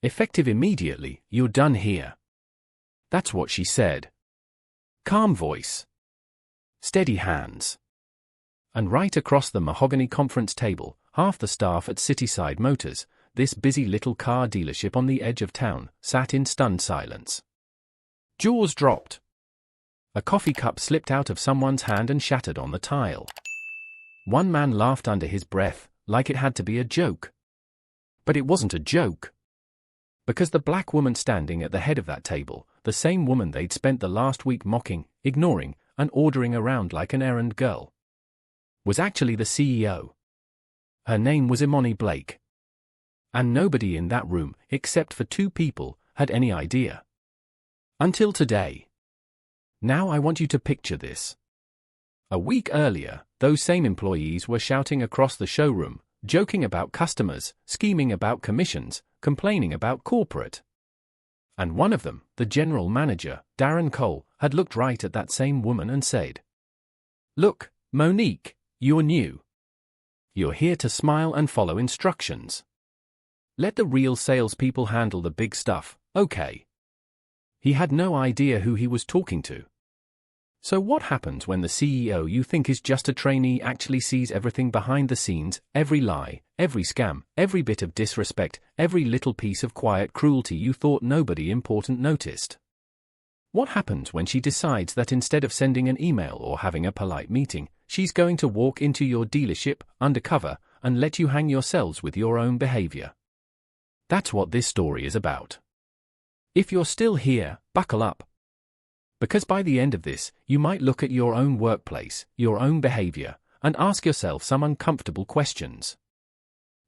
Effective immediately, you're done here. That's what she said. Calm voice. Steady hands. And right across the mahogany conference table, half the staff at Cityside Motors, this busy little car dealership on the edge of town, sat in stunned silence. Jaws dropped. A coffee cup slipped out of someone's hand and shattered on the tile. One man laughed under his breath, like it had to be a joke. But it wasn't a joke. Because the black woman standing at the head of that table, the same woman they'd spent the last week mocking, ignoring, and ordering around like an errand girl, was actually the CEO. Her name was Imani Blake. And nobody in that room, except for two people, had any idea. Until today. Now I want you to picture this. A week earlier, those same employees were shouting across the showroom, joking about customers, scheming about commissions, complaining about corporate. And one of them, the general manager, Darren Cole, had looked right at that same woman and said, "Look, Monique, you're new. You're here to smile and follow instructions. Let the real salespeople handle the big stuff, okay?" He had no idea who he was talking to. So what happens when the CEO you think is just a trainee actually sees everything behind the scenes, every lie, every scam, every bit of disrespect, every little piece of quiet cruelty you thought nobody important noticed? What happens when she decides that instead of sending an email or having a polite meeting, she's going to walk into your dealership, undercover, and let you hang yourselves with your own behavior? That's what this story is about. If you're still here, buckle up. Because by the end of this, you might look at your own workplace, your own behavior, and ask yourself some uncomfortable questions.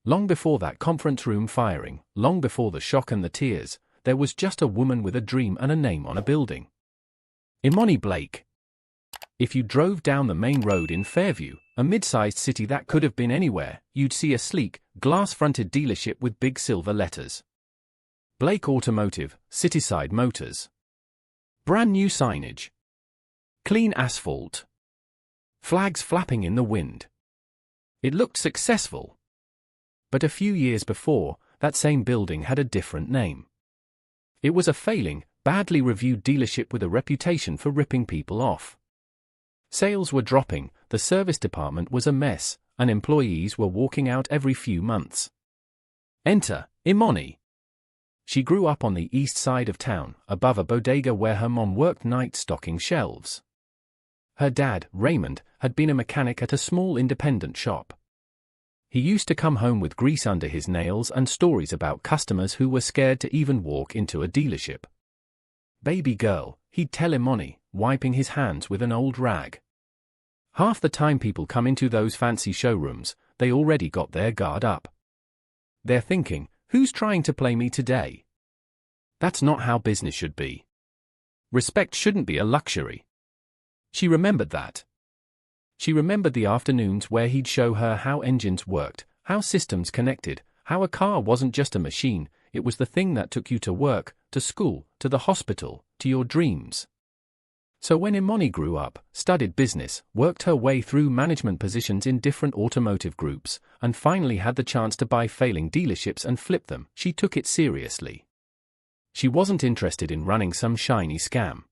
Long before that conference room firing, long before the shock and the tears, there was just a woman with a dream and a name on a building. Imani Blake. If you drove down the main road in Fairview, a mid-sized city that could have been anywhere, you'd see a sleek, glass-fronted dealership with big silver letters. Blake Automotive, Cityside Motors. Brand new signage. Clean asphalt. Flags flapping in the wind. It looked successful. But a few years before, that same building had a different name. It was a failing, badly reviewed dealership with a reputation for ripping people off. Sales were dropping, the service department was a mess, and employees were walking out every few months. Enter Imani. She grew up on the east side of town, above a bodega where her mom worked nights stocking shelves. Her dad, Raymond, had been a mechanic at a small independent shop. He used to come home with grease under his nails and stories about customers who were scared to even walk into a dealership. "Baby girl," he'd tell Imani, wiping his hands with an old rag. Half the time people come into those fancy showrooms, they already got their guard up. They're thinking, "Who's trying to play me today?" That's not how business should be. Respect shouldn't be a luxury. She remembered that. She remembered the afternoons where he'd show her how engines worked, how systems connected, how a car wasn't just a machine, it was the thing that took you to work, to school, to the hospital, to your dreams. So when Imani grew up, studied business, worked her way through management positions in different automotive groups, and finally had the chance to buy failing dealerships and flip them, she took it seriously. She wasn't interested in running some shiny scam.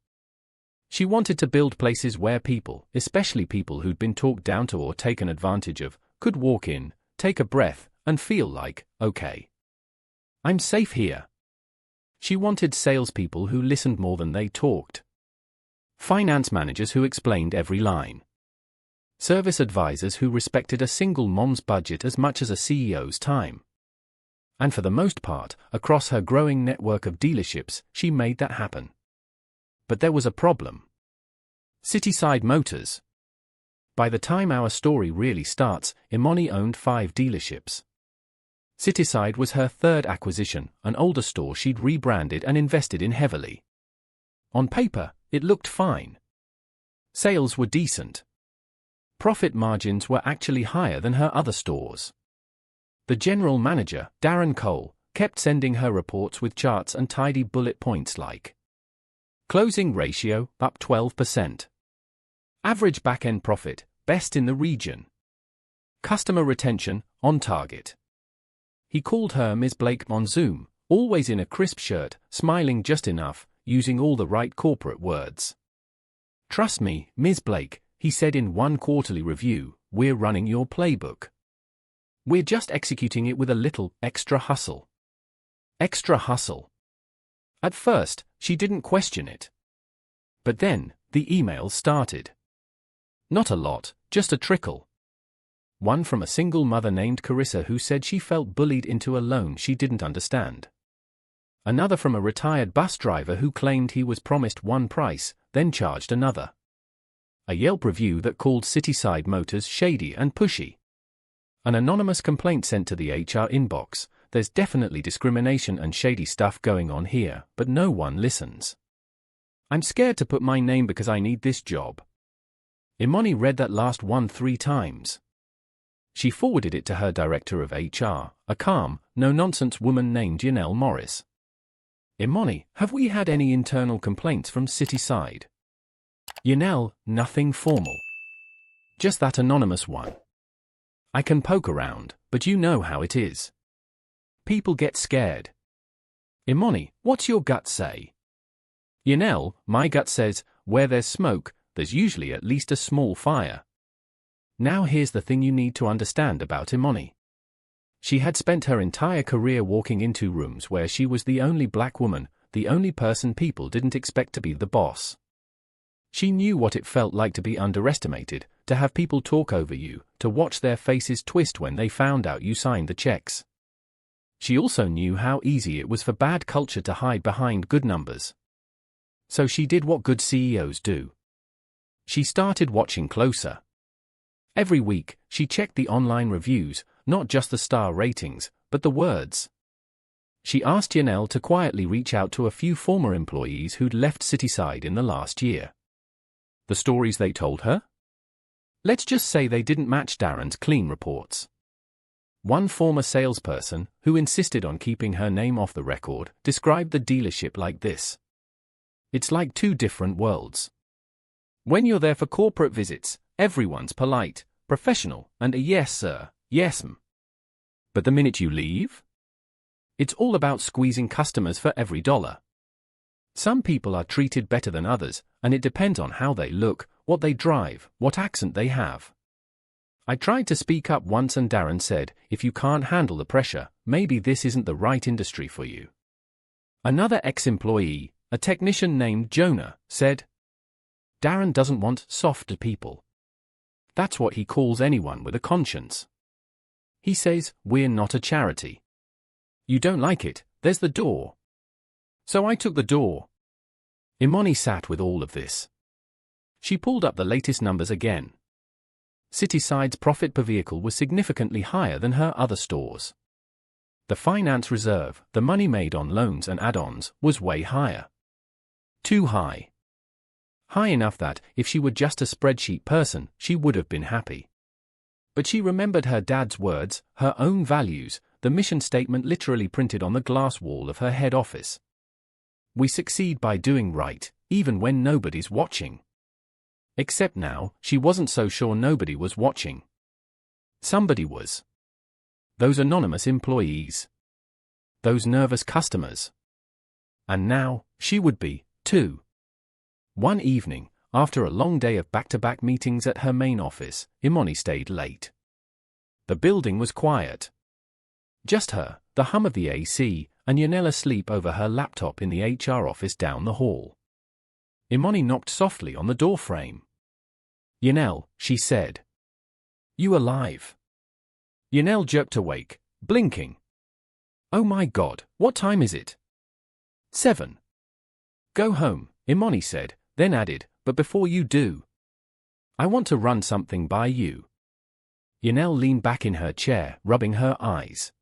She wanted to build places where people, especially people who'd been talked down to or taken advantage of, could walk in, take a breath, and feel like, okay, I'm safe here. She wanted salespeople who listened more than they talked. Finance managers who explained every line. Service advisors who respected a single mom's budget as much as a CEO's time. And for the most part, across her growing network of dealerships, she made that happen. But there was a problem. Cityside Motors. By the time our story really starts, Imani owned 5 dealerships. Cityside was her third acquisition, an older store she'd rebranded and invested in heavily. On paper, it looked fine. Sales were decent. Profit margins were actually higher than her other stores. The general manager, Darren Cole, kept sending her reports with charts and tidy bullet points like closing ratio, up 12%. Average back-end profit, best in the region. Customer retention, on target. He called her Ms. Blake on Zoom, always in a crisp shirt, smiling just enough, using all the right corporate words. "Trust me, Ms. Blake," he said in one quarterly review, "we're running your playbook. We're just executing it with a little extra hustle." Extra hustle. At first, she didn't question it. But then, the emails started. Not a lot, just a trickle. One from a single mother named Carissa who said she felt bullied into a loan she didn't understand. Another from a retired bus driver who claimed he was promised one price, then charged another. A Yelp review that called Cityside Motors shady and pushy. An anonymous complaint sent to the HR inbox. "There's definitely discrimination and shady stuff going on here, but no one listens. I'm scared to put my name because I need this job." Imani read that last one 3 times. She forwarded it to her director of HR, a calm, no-nonsense woman named Yanelle Morris. "Imani, have we had any internal complaints from Cityside?" "Yanelle, nothing formal. Just that anonymous one. I can poke around, but you know how it is. People get scared." "Imani, what's your gut say?" "Yanelle, my gut says, where there's smoke, there's usually at least a small fire." Now here's the thing you need to understand about Imani. She had spent her entire career walking into rooms where she was the only black woman, the only person people didn't expect to be the boss. She knew what it felt like to be underestimated, to have people talk over you, to watch their faces twist when they found out you signed the checks. She also knew how easy it was for bad culture to hide behind good numbers. So she did what good CEOs do. She started watching closer. Every week, she checked the online reviews, not just the star ratings, but the words. She asked Yanelle to quietly reach out to a few former employees who'd left Cityside in the last year. The stories they told her? Let's just say they didn't match Darren's clean reports. One former salesperson, who insisted on keeping her name off the record, described the dealership like this. "It's like 2 different worlds. When you're there for corporate visits, everyone's polite, professional, and a yes sir, yes ma'am. But the minute you leave, it's all about squeezing customers for every dollar. Some people are treated better than others, and it depends on how they look, what they drive, what accent they have. I tried to speak up once and Darren said, if you can't handle the pressure, maybe this isn't the right industry for you." Another ex-employee, a technician named Jonah, said, "Darren doesn't want soft people. That's what he calls anyone with a conscience. He says, we're not a charity. You don't like it, there's the door. So I took the door." Imani sat with all of this. She pulled up the latest numbers again. Cityside's profit per vehicle was significantly higher than her other stores. The finance reserve, the money made on loans and add-ons, was way higher. Too high. High enough that, if she were just a spreadsheet person, she would have been happy. But she remembered her dad's words, her own values, the mission statement literally printed on the glass wall of her head office. "We succeed by doing right, even when nobody's watching." Except now, she wasn't so sure nobody was watching. Somebody was. Those anonymous employees. Those nervous customers. And now, she would be, too. One evening, after a long day of back-to-back meetings at her main office, Imani stayed late. The building was quiet. Just her, the hum of the AC, and Yanelle asleep over her laptop in the HR office down the hall. Imani knocked softly on the doorframe. "Yanelle," she said. "You alive?" Yanelle jerked awake, blinking. "Oh my God, what time is it?" 7. "Go home," Imani said, then added, "but before you do, I want to run something by you." Yanelle leaned back in her chair, rubbing her eyes.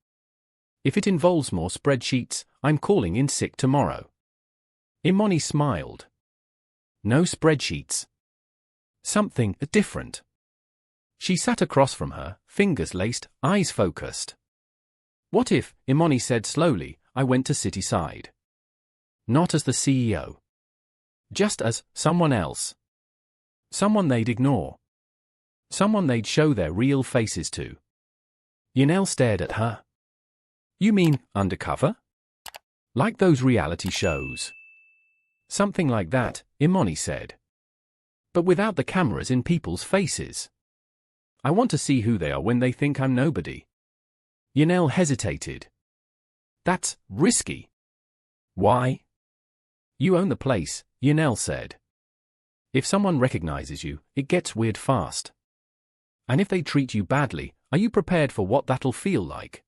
"If it involves more spreadsheets, I'm calling in sick tomorrow." Imani smiled. No spreadsheets. Something different. She sat across from her, fingers laced, eyes focused. "What if," Imani said slowly, "I went to Cityside? Not as the CEO. Just as someone else. Someone they'd ignore. Someone they'd show their real faces to." Yanelle stared at her. "You mean, undercover?" Like those reality shows. Something like that, Imani said. But without the cameras in people's faces. I want to see who they are when they think I'm nobody. Yanel hesitated. That's risky. Why? You own the place, Yanel said. If someone recognizes you, it gets weird fast. And if they treat you badly, are you prepared for what that'll feel like?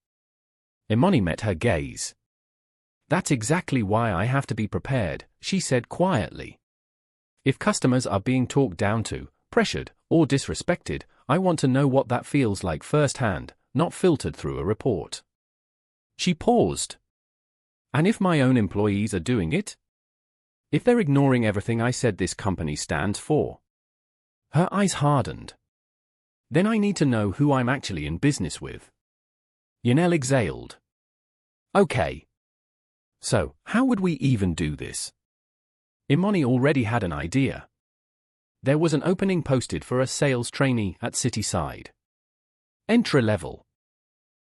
Imani met her gaze. That's exactly why I have to be prepared, she said quietly. If customers are being talked down to, pressured, or disrespected, I want to know what that feels like firsthand, not filtered through a report. She paused. And if my own employees are doing it? If they're ignoring everything I said this company stands for? Her eyes hardened. Then I need to know who I'm actually in business with. Yanel exhaled. Okay. So, how would we even do this? Imani already had an idea. There was an opening posted for a sales trainee at Cityside. Entry level.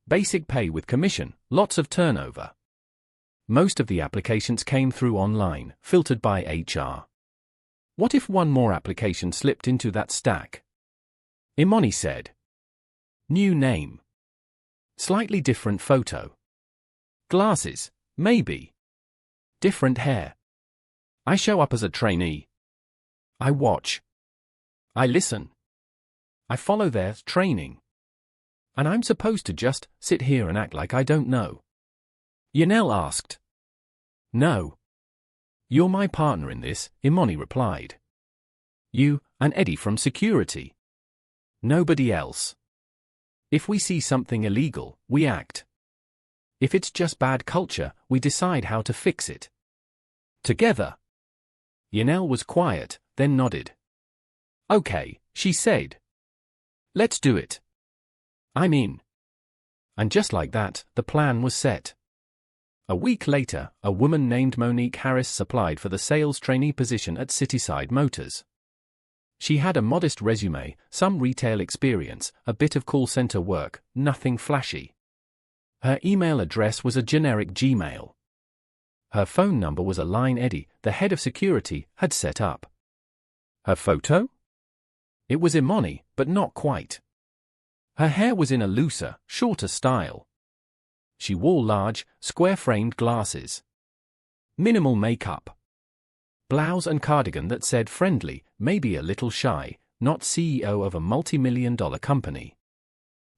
Basic pay with commission, lots of turnover. Most of the applications came through online, filtered by HR. What if one more application slipped into that stack? Imani said. New name. Slightly different photo. Glasses, maybe. Different hair. I show up as a trainee. I watch. I listen. I follow their training. And I'm supposed to just sit here and act like I don't know. Yanel asked. No. You're my partner in this, Imani replied. You, and Eddie from security. Nobody else. If we see something illegal, we act. If it's just bad culture, we decide how to fix it. Together. Yanel was quiet, then nodded. Okay, she said. Let's do it. I'm in. And just like that, the plan was set. A week later, a woman named Monique Harris applied for the sales trainee position at Cityside Motors. She had a modest resume, some retail experience, a bit of call center work, nothing flashy. Her email address was a generic Gmail. Her phone number was a line Eddie, the head of security, had set up. Her photo? It was Imani, but not quite. Her hair was in a looser, shorter style. She wore large, square-framed glasses. Minimal makeup. Blouse and cardigan that said friendly, maybe a little shy, not CEO of a multi-million-dollar company.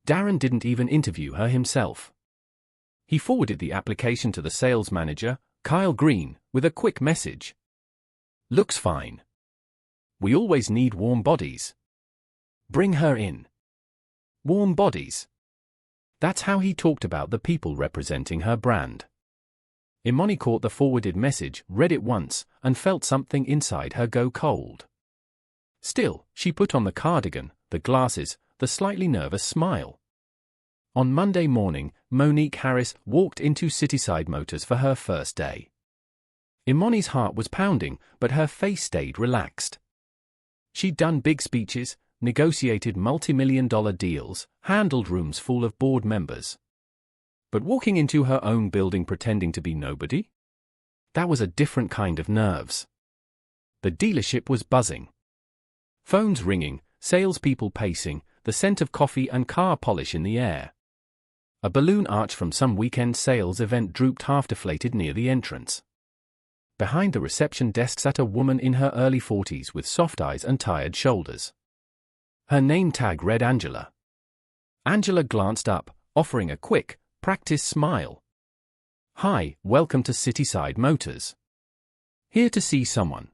Darren didn't even interview her himself. He forwarded the application to the sales manager, Kyle Green, with a quick message. Looks fine. We always need warm bodies. Bring her in. Warm bodies. That's how he talked about the people representing her brand. Imani caught the forwarded message, read it once, and felt something inside her go cold. Still, she put on the cardigan, the glasses, the slightly nervous smile. On Monday morning, Monique Harris walked into Cityside Motors for her first day. Imani's heart was pounding, but her face stayed relaxed. She'd done big speeches, negotiated multi-million-dollar deals, handled rooms full of board members. But walking into her own building pretending to be nobody? That was a different kind of nerves. The dealership was buzzing. Phones ringing, salespeople pacing, the scent of coffee and car polish in the air. A balloon arch from some weekend sales event drooped half-deflated near the entrance. Behind the reception desk sat a woman in her early 40s with soft eyes and tired shoulders. Her name tag read Angela. Angela glanced up, offering a quick, practiced smile. Hi, welcome to Cityside Motors. Here to see someone.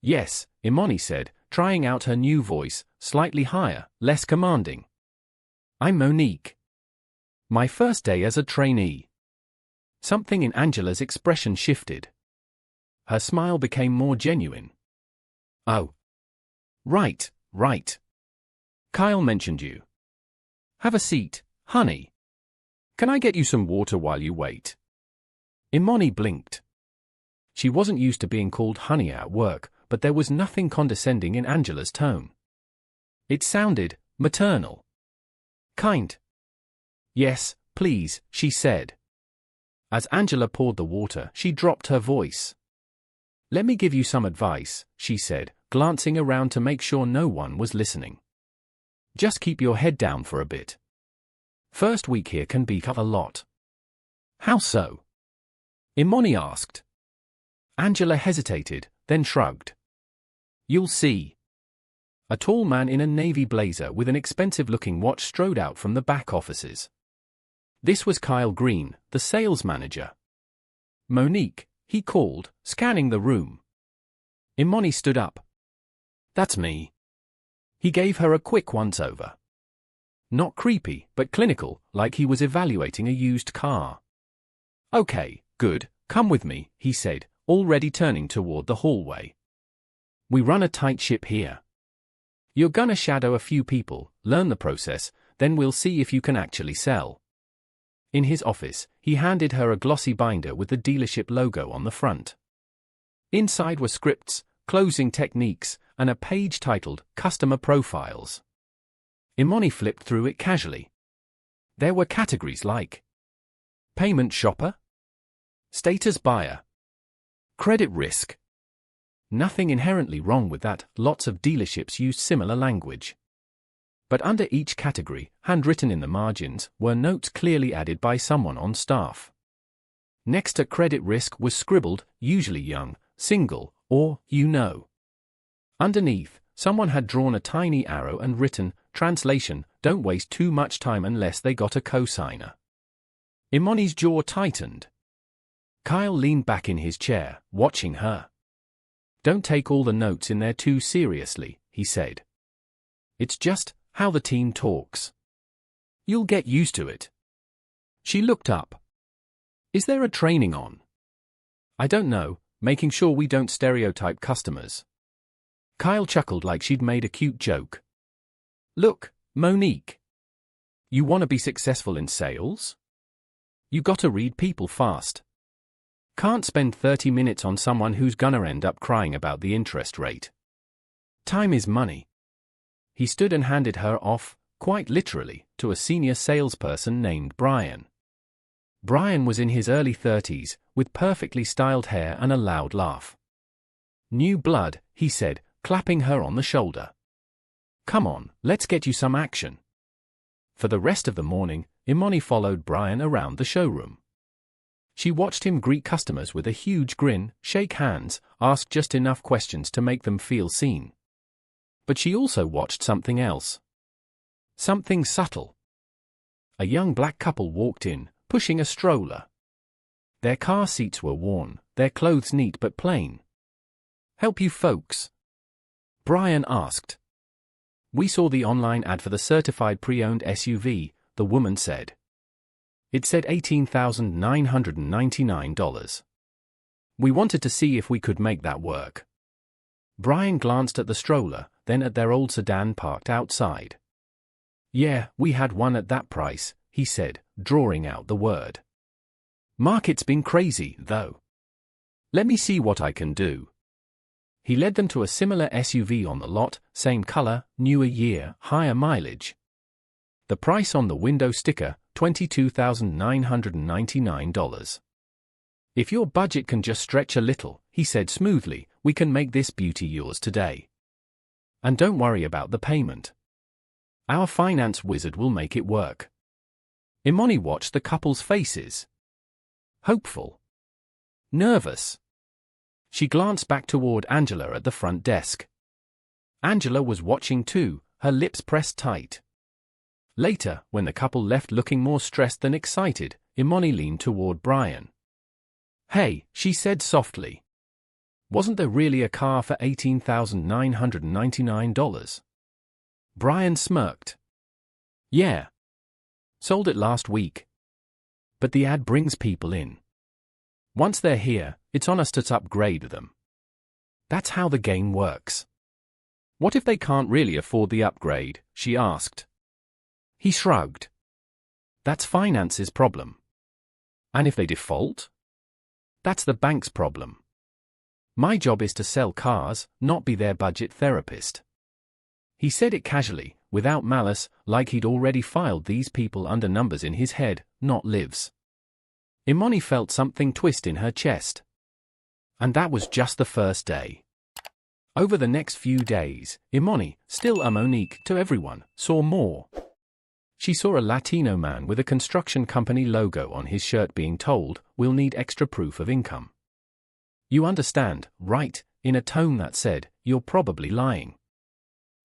Yes, Imani said, trying out her new voice, slightly higher, less commanding. I'm Monique. My first day as a trainee. Something in Angela's expression shifted. Her smile became more genuine. Oh. Right. Kyle mentioned you. Have a seat, honey. Can I get you some water while you wait? Imani blinked. She wasn't used to being called honey at work, but there was nothing condescending in Angela's tone. It sounded maternal. Kind. Yes, please, she said. As Angela poured the water, she dropped her voice. "Let me give you some advice," she said, glancing around to make sure no one was listening. "Just keep your head down for a bit. First week here can be a lot." "How so?" Imani asked. Angela hesitated, then shrugged. "You'll see." A tall man in a navy blazer with an expensive-looking watch strode out from the back offices. This was Kyle Green, the sales manager. "Monique," he called, scanning the room. Imani stood up. "That's me." He gave her a quick once-over. Not creepy, but clinical, like he was evaluating a used car. "Okay, good, come with me," he said, already turning toward the hallway. "We run a tight ship here. You're gonna shadow a few people, learn the process, then we'll see if you can actually sell." In his office, he handed her a glossy binder with the dealership logo on the front. Inside were scripts, closing techniques, and a page titled Customer Profiles. Imani flipped through it casually. There were categories like payment shopper, status buyer, credit risk. Nothing inherently wrong with that, lots of dealerships used similar language. But under each category, handwritten in the margins, were notes clearly added by someone on staff. Next to credit risk was scribbled, usually young, single, or, you know. Underneath, someone had drawn a tiny arrow and written, translation, don't waste too much time unless they got a cosigner. Imani's jaw tightened. Kyle leaned back in his chair, watching her. "Don't take all the notes in there too seriously," he said. "It's just how the team talks. You'll get used to it." She looked up. "Is there a training on?" "I don't know, making sure we don't stereotype customers." Kyle chuckled like she'd made a cute joke. "Look, Monique. You want to be successful in sales? You got to read people fast. Can't spend 30 minutes on someone who's gonna end up crying about the interest rate. Time is money." He stood and handed her off, quite literally, to a senior salesperson named Brian. Brian was in his early 30s, with perfectly styled hair and a loud laugh. "New blood," he said, clapping her on the shoulder. "Come on, let's get you some action." For the rest of the morning, Imani followed Brian around the showroom. She watched him greet customers with a huge grin, shake hands, ask just enough questions to make them feel seen. But she also watched something else. Something subtle. A young black couple walked in, pushing a stroller. Their car seats were worn, their clothes neat but plain. "Help you folks?" Brian asked. "We saw the online ad for the certified pre-owned SUV," the woman said. It said $18,999. "We wanted to see if we could make that work." Brian glanced at the stroller, then at their old sedan parked outside. "Yeah, we had one at that price," he said, drawing out the word. "Market's been crazy, though. Let me see what I can do." He led them to a similar SUV on the lot, same color, newer year, higher mileage. The price on the window sticker, $22,999. "If your budget can just stretch a little," he said smoothly, "we can make this beauty yours today. And don't worry about the payment. Our finance wizard will make it work." Imani watched the couple's faces. Hopeful. Nervous. She glanced back toward Angela at the front desk. Angela was watching too, her lips pressed tight. Later, when the couple left looking more stressed than excited, Imani leaned toward Brian. "Hey," she said softly. "Wasn't there really a car for $18,999? Brian smirked. "Yeah. Sold it last week. But the ad brings people in. Once they're here, it's on us to upgrade them. That's how the game works." "What if they can't really afford the upgrade?" she asked. He shrugged. "That's finance's problem." "And if they default?" "That's the bank's problem. My job is to sell cars, not be their budget therapist." He said it casually, without malice, like he'd already filed these people under numbers in his head, not lives. Imani felt something twist in her chest. And that was just the first day. Over the next few days, Imani, still a Monique to everyone, saw more. She saw a Latino man with a construction company logo on his shirt being told, "We'll need extra proof of income." "You understand, right?" in a tone that said, "You're probably lying."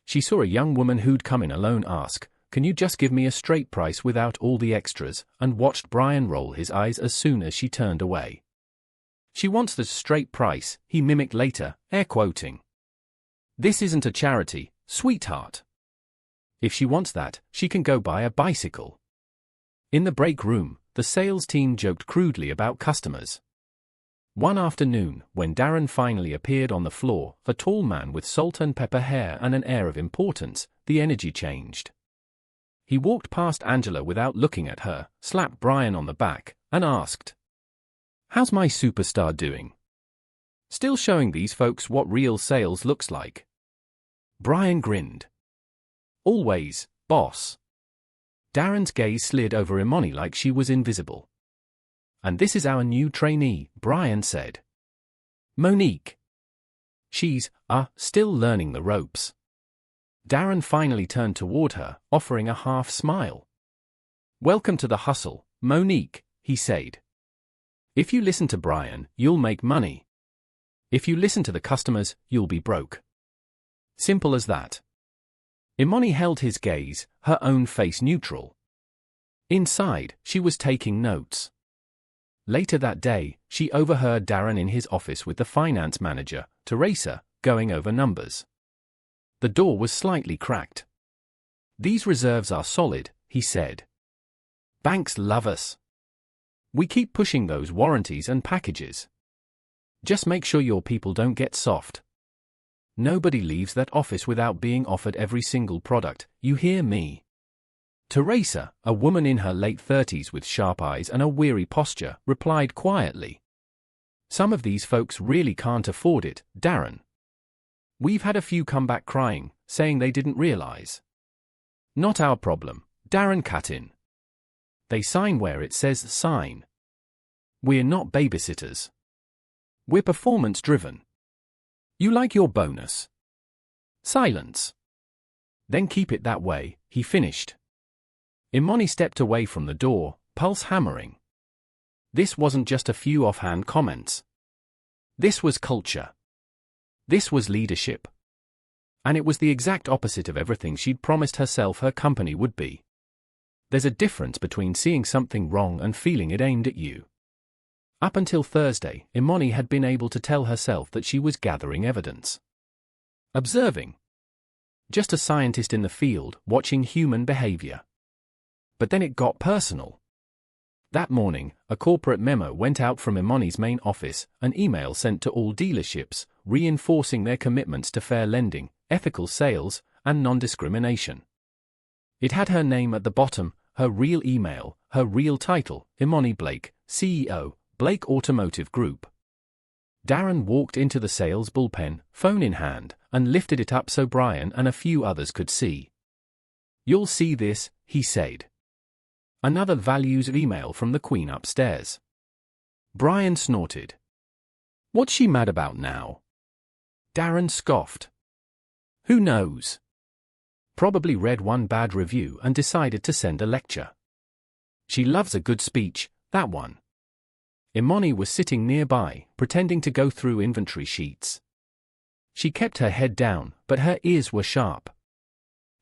She saw a young woman who'd come in alone ask, "Can you just give me a straight price without all the extras?" and watched Brian roll his eyes as soon as she turned away. "She wants the straight price," he mimicked later, air quoting. "This isn't a charity, sweetheart. If she wants that, she can go buy a bicycle." In the break room, the sales team joked crudely about customers. One afternoon, when Darren finally appeared on the floor, a tall man with salt and pepper hair and an air of importance, the energy changed. He walked past Angela without looking at her, slapped Brian on the back, and asked, "How's my superstar doing? Still showing these folks what real sales looks like?" Brian grinned. "Always, boss." Darren's gaze slid over Imani like she was invisible. "And this is our new trainee," Brian said. "Monique. She's, still learning the ropes." Darren finally turned toward her, offering a half smile. "Welcome to the hustle, Monique," he said. "If you listen to Brian, you'll make money. If you listen to the customers, you'll be broke. Simple as that." Imani held his gaze, her own face neutral. Inside, she was taking notes. Later that day, she overheard Darren in his office with the finance manager, Teresa, going over numbers. The door was slightly cracked. "These reserves are solid," he said. "Banks love us. We keep pushing those warranties and packages. Just make sure your people don't get soft. Nobody leaves that office without being offered every single product, you hear me?" Teresa, a woman in her late 30s with sharp eyes and a weary posture, replied quietly. "Some of these folks really can't afford it, Darren. We've had a few come back crying, saying they didn't realize." "Not our problem," Darren cut in. "They sign where it says sign. We're not babysitters. We're performance-driven. You like your bonus?" Silence. "Then keep it that way," he finished. Imani stepped away from the door, pulse hammering. This wasn't just a few offhand comments. This was culture. This was leadership. And it was the exact opposite of everything she'd promised herself her company would be. There's a difference between seeing something wrong and feeling it aimed at you. Up until Thursday, Imani had been able to tell herself that she was gathering evidence. Observing. Just a scientist in the field, watching human behavior. But then it got personal. That morning, a corporate memo went out from Imani's main office, an email sent to all dealerships, reinforcing their commitments to fair lending, ethical sales, and non-discrimination. It had her name at the bottom, her real email, her real title, Imani Blake, CEO, Blake Automotive Group. Darren walked into the sales bullpen, phone in hand, and lifted it up so Brian and a few others could see. "You'll see this," he said. Another values email from the Queen upstairs. Brian snorted. "What's she mad about now?" Darren scoffed. "Who knows? Probably read one bad review and decided to send a lecture. She loves a good speech, that one." Imani was sitting nearby, pretending to go through inventory sheets. She kept her head down, but her ears were sharp.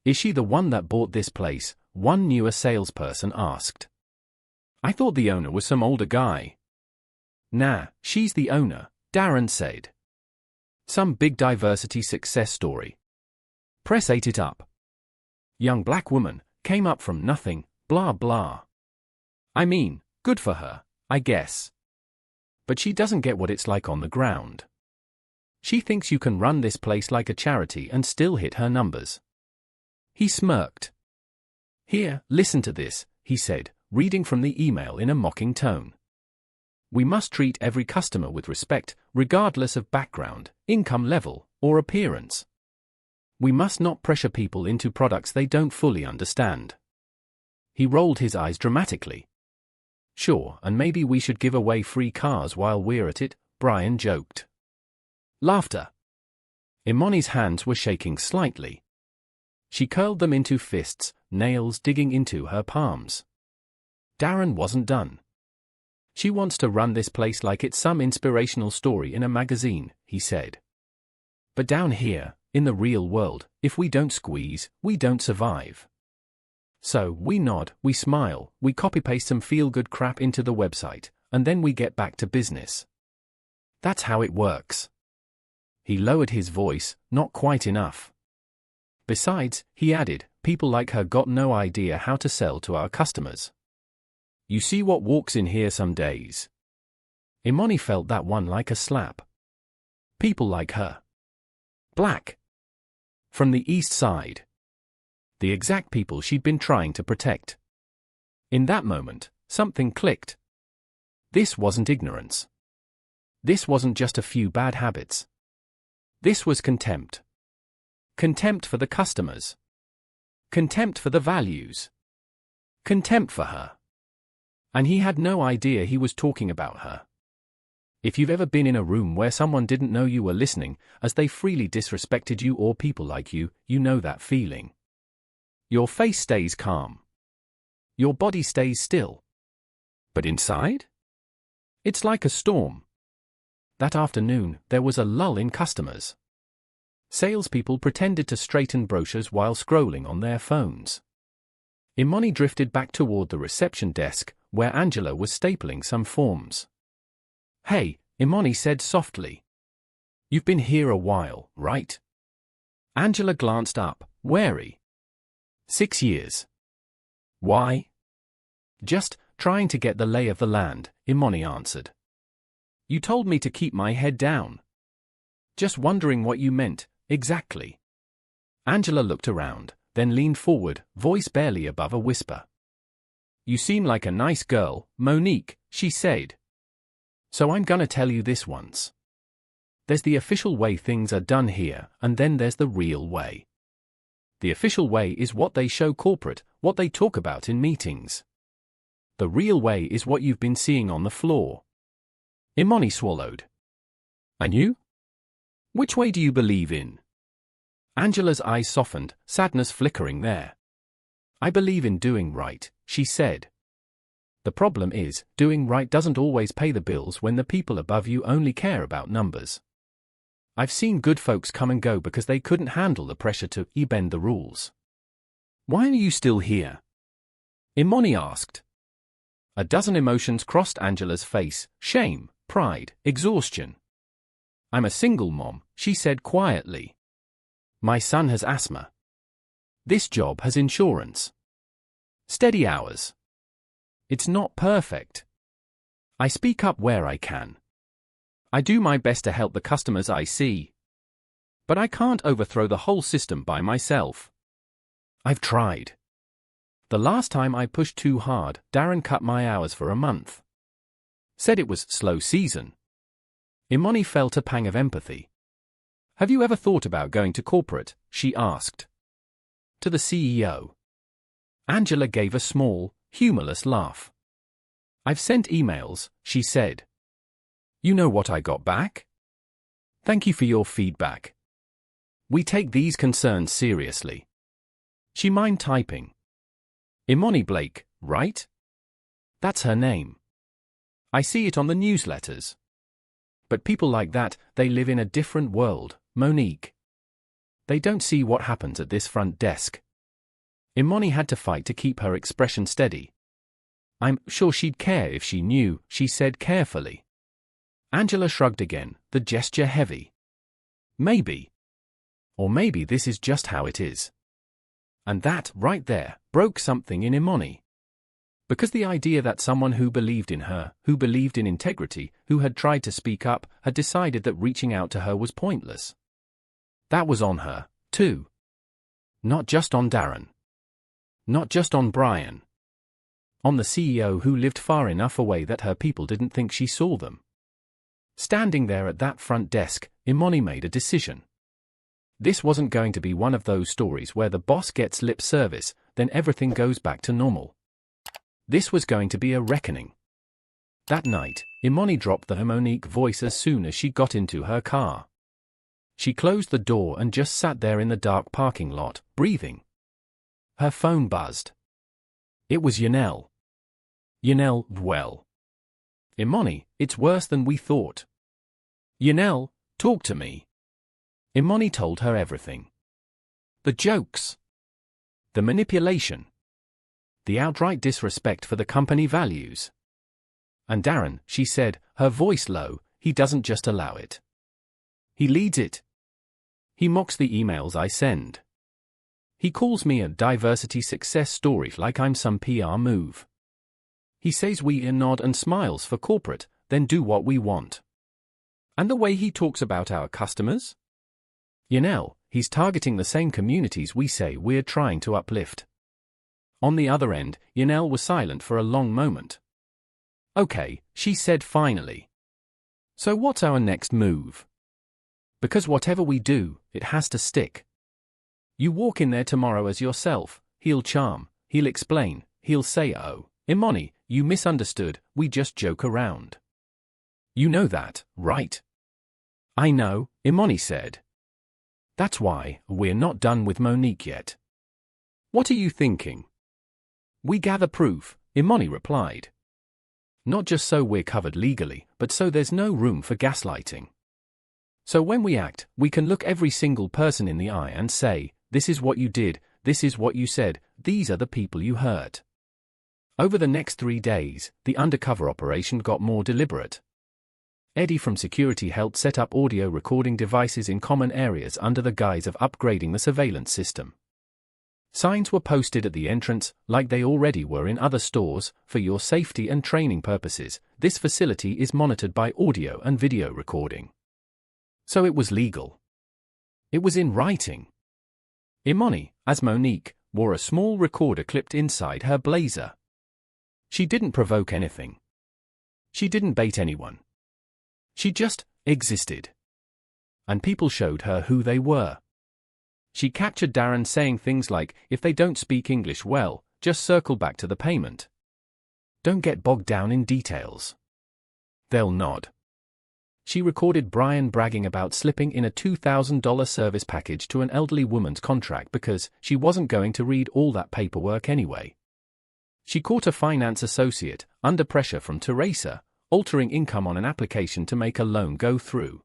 "Is she the one that bought this place?" one newer salesperson asked. "I thought the owner was some older guy." "Nah, she's the owner," Darren said. "Some big diversity success story. Press ate it up. Young black woman, came up from nothing, blah blah. I mean, good for her, I guess. But she doesn't get what it's like on the ground. She thinks you can run this place like a charity and still hit her numbers." He smirked. "Here, listen to this," he said, reading from the email in a mocking tone. "We must treat every customer with respect, regardless of background, income level, or appearance. We must not pressure people into products they don't fully understand." He rolled his eyes dramatically. Sure, and maybe we should give away free cars while we're at it, Brian joked. Laughter. Imani's hands were shaking slightly. She curled them into fists, nails digging into her palms. Darren wasn't done. She wants to run this place like it's some inspirational story in a magazine, he said. But down here, in the real world, if we don't squeeze, we don't survive. So, we nod, we smile, we copy-paste some feel-good crap into the website, and then we get back to business. That's how it works. He lowered his voice, not quite enough. Besides, he added, people like her got no idea how to sell to our customers. You see what walks in here some days. Imani felt that one like a slap. People like her. Black. From the East Side. The exact people she'd been trying to protect. In that moment, something clicked. This wasn't ignorance. This wasn't just a few bad habits. This was contempt. Contempt for the customers. Contempt for the values. Contempt for her. And he had no idea he was talking about her. If you've ever been in a room where someone didn't know you were listening, as they freely disrespected you or people like you know that feeling. Your face stays calm. Your body stays still. But inside? It's like a storm. That afternoon, there was a lull in customers. Salespeople pretended to straighten brochures while scrolling on their phones. Imani drifted back toward the reception desk, where Angela was stapling some forms. Hey, Imani said softly. You've been here a while, right? Angela glanced up, wary. 6 years. Why? Just trying to get the lay of the land, Imani answered. You told me to keep my head down. Just wondering what you meant, exactly. Angela looked around, then leaned forward, voice barely above a whisper. You seem like a nice girl, Monique, she said. So I'm gonna tell you this once. There's the official way things are done here, and then there's the real way. The official way is what they show corporate, what they talk about in meetings. The real way is what you've been seeing on the floor. Imani swallowed. And you? Which way do you believe in? Angela's eyes softened, sadness flickering there. I believe in doing right, she said. The problem is, doing right doesn't always pay the bills when the people above you only care about numbers. I've seen good folks come and go because they couldn't handle the pressure to bend the rules. Why are you still here? Imani asked. A dozen emotions crossed Angela's face, shame, pride, exhaustion. I'm a single mom, she said quietly. My son has asthma. This job has insurance. Steady hours. It's not perfect. I speak up where I can. I do my best to help the customers I see. But I can't overthrow the whole system by myself. I've tried. The last time I pushed too hard, Darren cut my hours for a month. Said it was slow season. Imani felt a pang of empathy. Have you ever thought about going to corporate? She asked. To the CEO. Angela gave a small, humorless laugh. I've sent emails, she said. You know what I got back? Thank you for your feedback. We take these concerns seriously. She mind typing. Imani Blake, right? That's her name. I see it on the newsletters. But people like that, they live in a different world, Monique. They don't see what happens at this front desk. Imani had to fight to keep her expression steady. I'm sure she'd care if she knew, she said carefully. Angela shrugged again, the gesture heavy. Maybe. Or maybe this is just how it is. And that, right there, broke something in Imani. Because the idea that someone who believed in her, who believed in integrity, who had tried to speak up, had decided that reaching out to her was pointless. That was on her, too. Not just on Darren. Not just on Brian. On the CEO who lived far enough away that her people didn't think she saw them. Standing there at that front desk, Imani made a decision. This wasn't going to be one of those stories where the boss gets lip service, then everything goes back to normal. This was going to be a reckoning. That night, Imani dropped the Monique voice as soon as she got into her car. She closed the door and just sat there in the dark parking lot, breathing. Her phone buzzed. It was Yanel. Yanel, well. Imani, it's worse than we thought. Yanel, talk to me. Imani told her everything. The jokes. The manipulation. The outright disrespect for the company values. And Darren, she said, her voice low, he doesn't just allow it. He leads it. He mocks the emails I send. He calls me a diversity success story like I'm some PR move. He says we nod and smiles for corporate, then do what we want. And the way he talks about our customers? He's targeting the same communities we say we're trying to uplift. On the other end, Yanel was silent for a long moment. Okay, she said finally. So what's our next move? Because whatever we do, it has to stick. You walk in there tomorrow as yourself, he'll charm, he'll explain, he'll say, oh, Imani, you misunderstood, we just joke around. You know that, right? I know, Imani said. That's why we're not done with Monique yet. What are you thinking? We gather proof, Imani replied. Not just so we're covered legally, but so there's no room for gaslighting. So when we act, we can look every single person in the eye and say, this is what you did, this is what you said, these are the people you hurt. Over the next 3 days, the undercover operation got more deliberate. Eddie from security helped set up audio recording devices in common areas under the guise of upgrading the surveillance system. Signs were posted at the entrance, like they already were in other stores, for your safety and training purposes. This facility is monitored by audio and video recording. So it was legal. It was in writing. Imani, as Monique, wore a small recorder clipped inside her blazer. She didn't provoke anything. She didn't bait anyone. She just existed. And people showed her who they were. She captured Darren saying things like, if they don't speak English well, just circle back to the payment. Don't get bogged down in details. They'll nod. She recorded Brian bragging about slipping in a $2,000 service package to an elderly woman's contract because she wasn't going to read all that paperwork anyway. She caught a finance associate, under pressure from Teresa, altering income on an application to make a loan go through.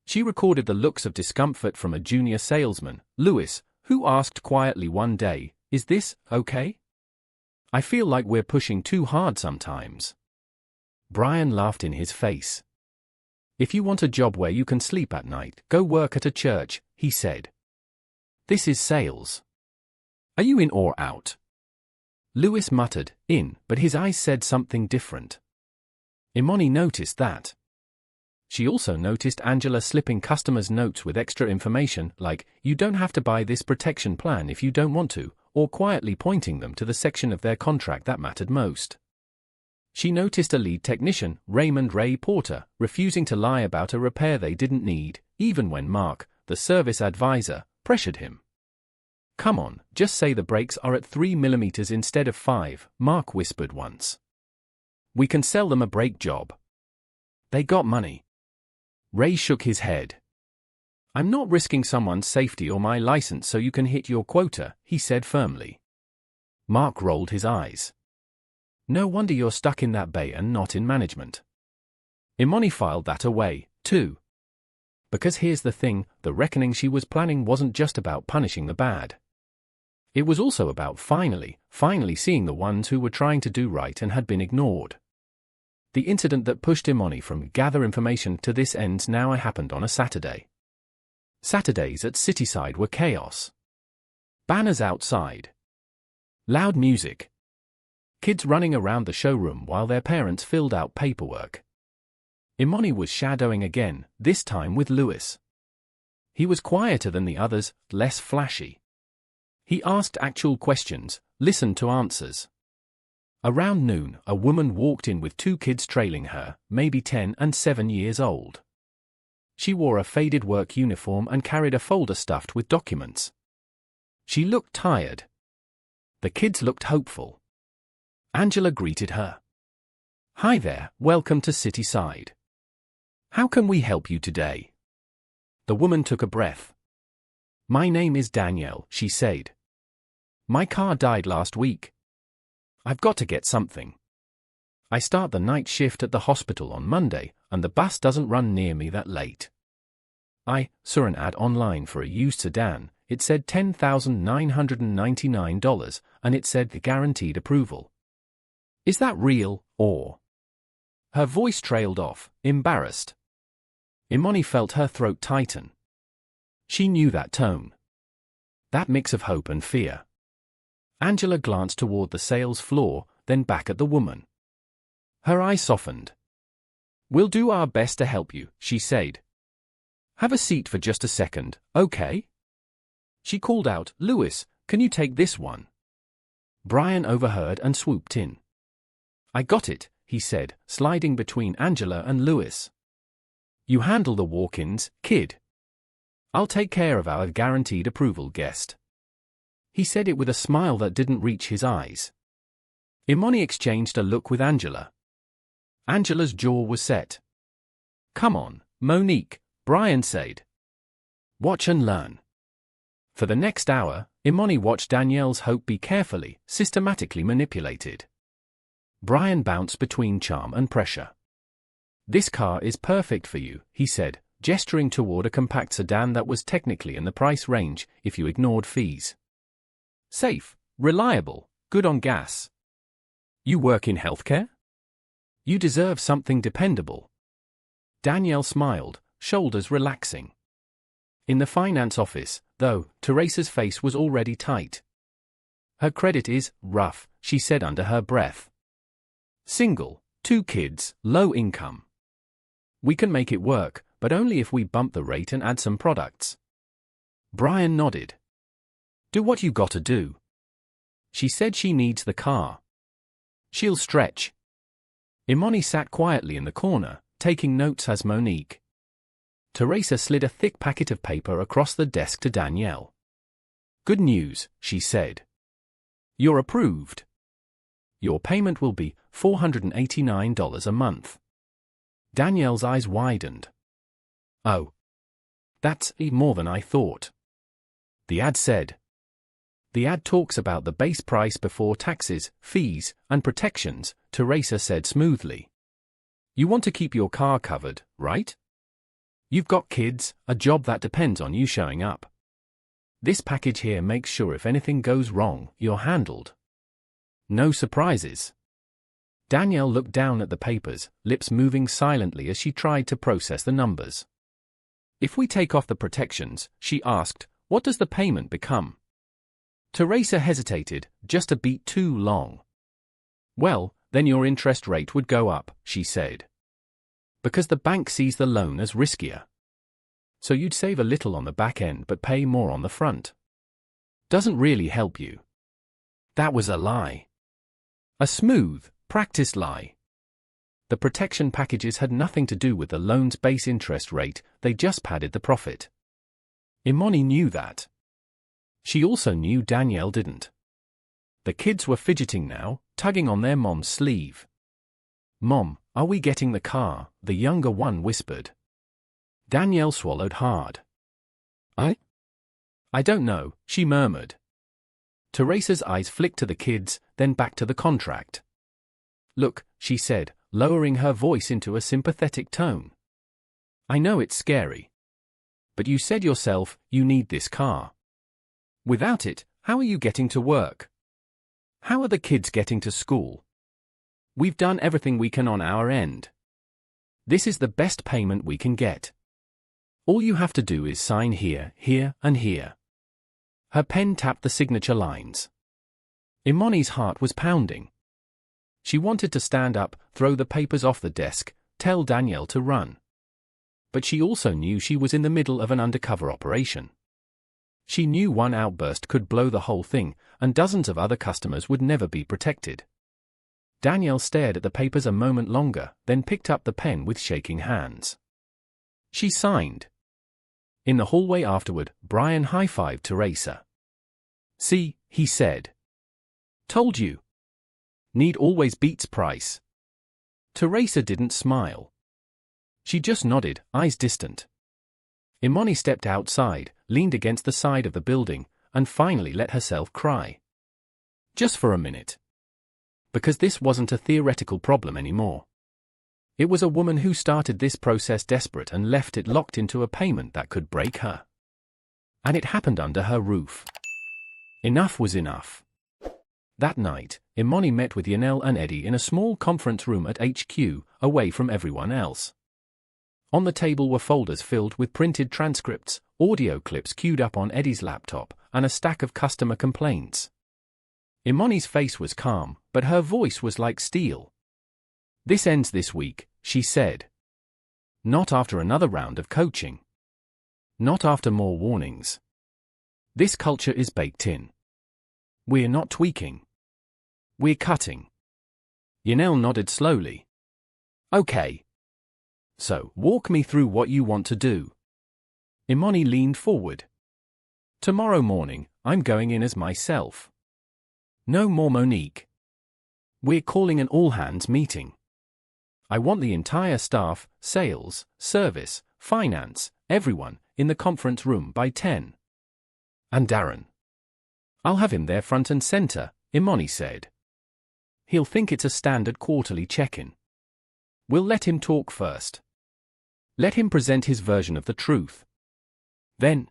She recorded the looks of discomfort from a junior salesman, Lewis, who asked quietly one day, "Is this okay? I feel like we're pushing too hard sometimes." Brian laughed in his face. "If you want a job where you can sleep at night, go work at a church," he said. "This is sales. Are you in or out?" Lewis muttered, "In," but his eyes said something different. Imani noticed that. She also noticed Angela slipping customers notes with extra information like, "You don't have to buy this protection plan if you don't want to," or quietly pointing them to the section of their contract that mattered most. She noticed a lead technician, Raymond Ray Porter, refusing to lie about a repair they didn't need, even when Mark, the service advisor, pressured him. "Come on, just say the brakes are at 3 mm instead of 5, Mark whispered once. "We can sell them a brake job. They got money." Ray shook his head. "I'm not risking someone's safety or my license so you can hit your quota," he said firmly. Mark rolled his eyes. "No wonder you're stuck in that bay and not in management." Imani filed that away, too. Because here's the thing, the reckoning she was planning wasn't just about punishing the bad. It was also about finally seeing the ones who were trying to do right and had been ignored. The incident that pushed Imani from gather information to this ends now happened on a Saturday. Saturdays at Cityside were chaos. Banners outside. Loud music. Kids running around the showroom while their parents filled out paperwork. Imani was shadowing again, this time with Lewis. He was quieter than the others, less flashy. He asked actual questions, listened to answers. Around noon, a woman walked in with 2 kids trailing her, maybe 10 and 7 years old. She wore a faded work uniform and carried a folder stuffed with documents. She looked tired. The kids looked hopeful. Angela greeted her. Hi there, welcome to Cityside. How can we help you today? The woman took a breath. My name is Danielle, she said. My car died last week. I've got to get something. I start the night shift at the hospital on Monday, and the bus doesn't run near me that late. I saw an ad online for a used sedan. It said $10,999, and it said guaranteed approval. Is that real, or? Her voice trailed off, embarrassed. Imani felt her throat tighten. She knew that tone. That mix of hope and fear. Angela glanced toward the sales floor, then back at the woman. Her eyes softened. We'll do our best to help you, she said. Have a seat for just a second, okay? She called out, Lewis, can you take this one? Brian overheard and swooped in. I got it, he said, sliding between Angela and Lewis. You handle the walk-ins, kid. I'll take care of our guaranteed approval guest. He said it with a smile that didn't reach his eyes. Imani exchanged a look with Angela. Angela's jaw was set. Come on, Monique, Brian said. Watch and learn. For the next hour, Imani watched Danielle's hope be carefully, systematically manipulated. Brian bounced between charm and pressure. This car is perfect for you, he said, gesturing toward a compact sedan that was technically in the price range if you ignored fees. Safe, reliable, good on gas. You work in healthcare? You deserve something dependable. Danielle smiled, shoulders relaxing. In the finance office, though, Teresa's face was already tight. Her credit is rough, she said under her breath. Single, 2 kids, low income. We can make it work, but only if we bump the rate and add some products. Brian nodded. Do what you gotta do. She said she needs the car. She'll stretch. Imani sat quietly in the corner, taking notes as Monique. Teresa slid a thick packet of paper across the desk to Danielle. Good news, she said. You're approved. Your payment will be $489 a month. Danielle's eyes widened. Oh. That's more than I thought. The ad said. The ad talks about the base price before taxes, fees, and protections, Teresa said smoothly. You want to keep your car covered, right? You've got kids, a job that depends on you showing up. This package here makes sure if anything goes wrong, you're handled. No surprises. Danielle looked down at the papers, lips moving silently as she tried to process the numbers. If we take off the protections, she asked, what does the payment become? Teresa hesitated, just a beat too long. Well, then your interest rate would go up, she said. Because the bank sees the loan as riskier. So you'd save a little on the back end but pay more on the front. Doesn't really help you. That was a lie. A smooth, practiced lie. The protection packages had nothing to do with the loan's base interest rate, they just padded the profit. Imani knew that. She also knew Danielle didn't. The kids were fidgeting now, tugging on their mom's sleeve. Mom, are we getting the car? The younger one whispered. Danielle swallowed hard. I don't know, she murmured. Teresa's eyes flicked to the kids, then back to the contract. Look, she said, lowering her voice into a sympathetic tone. I know it's scary. But you said yourself, you need this car. Without it, how are you getting to work? How are the kids getting to school? We've done everything we can on our end. This is the best payment we can get. All you have to do is sign here, here, and here. Her pen tapped the signature lines. Imani's heart was pounding. She wanted to stand up, throw the papers off the desk, tell Danielle to run. But she also knew she was in the middle of an undercover operation. She knew one outburst could blow the whole thing, and dozens of other customers would never be protected. Danielle stared at the papers a moment longer, then picked up the pen with shaking hands. She signed. In the hallway afterward, Brian high-fived Teresa. See, he said. Told you. Need always beats price. Teresa didn't smile. She just nodded, eyes distant. Imani stepped outside, leaned against the side of the building, and finally let herself cry. Just for a minute. Because this wasn't a theoretical problem anymore. It was a woman who started this process desperate and left it locked into a payment that could break her. And it happened under her roof. Enough was enough. That night, Imani met with Yanel and Eddie in a small conference room at HQ, away from everyone else. On the table were folders filled with printed transcripts, audio clips queued up on Eddie's laptop, and a stack of customer complaints. Imani's face was calm, but her voice was like steel. "This ends this week," she said. "Not after another round of coaching. Not after more warnings. This culture is baked in. We're not tweaking. We're cutting." Yanel nodded slowly. "Okay. So, walk me through what you want to do." Imani leaned forward. "Tomorrow morning, I'm going in as myself. No more Monique. We're calling an all-hands meeting. I want the entire staff, sales, service, finance, everyone, in the conference room by 10. And Darren. I'll have him there front and center," Imani said. "He'll think it's a standard quarterly check-in. We'll let him talk first. Let him present his version of the truth. Then,"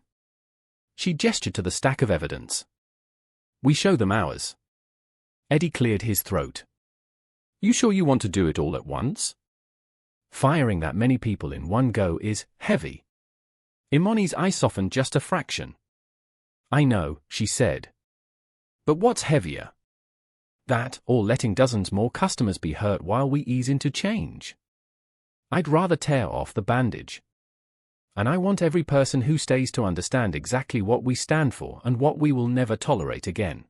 she gestured to the stack of evidence, "we show them ours." Eddie cleared his throat. "You sure you want to do it all at once? Firing that many people in one go is heavy." Imani's eyes softened just a fraction. "I know," she said. "But what's heavier? That, or letting dozens more customers be hurt while we ease into change? I'd rather tear off the bandage. And I want every person who stays to understand exactly what we stand for and what we will never tolerate again."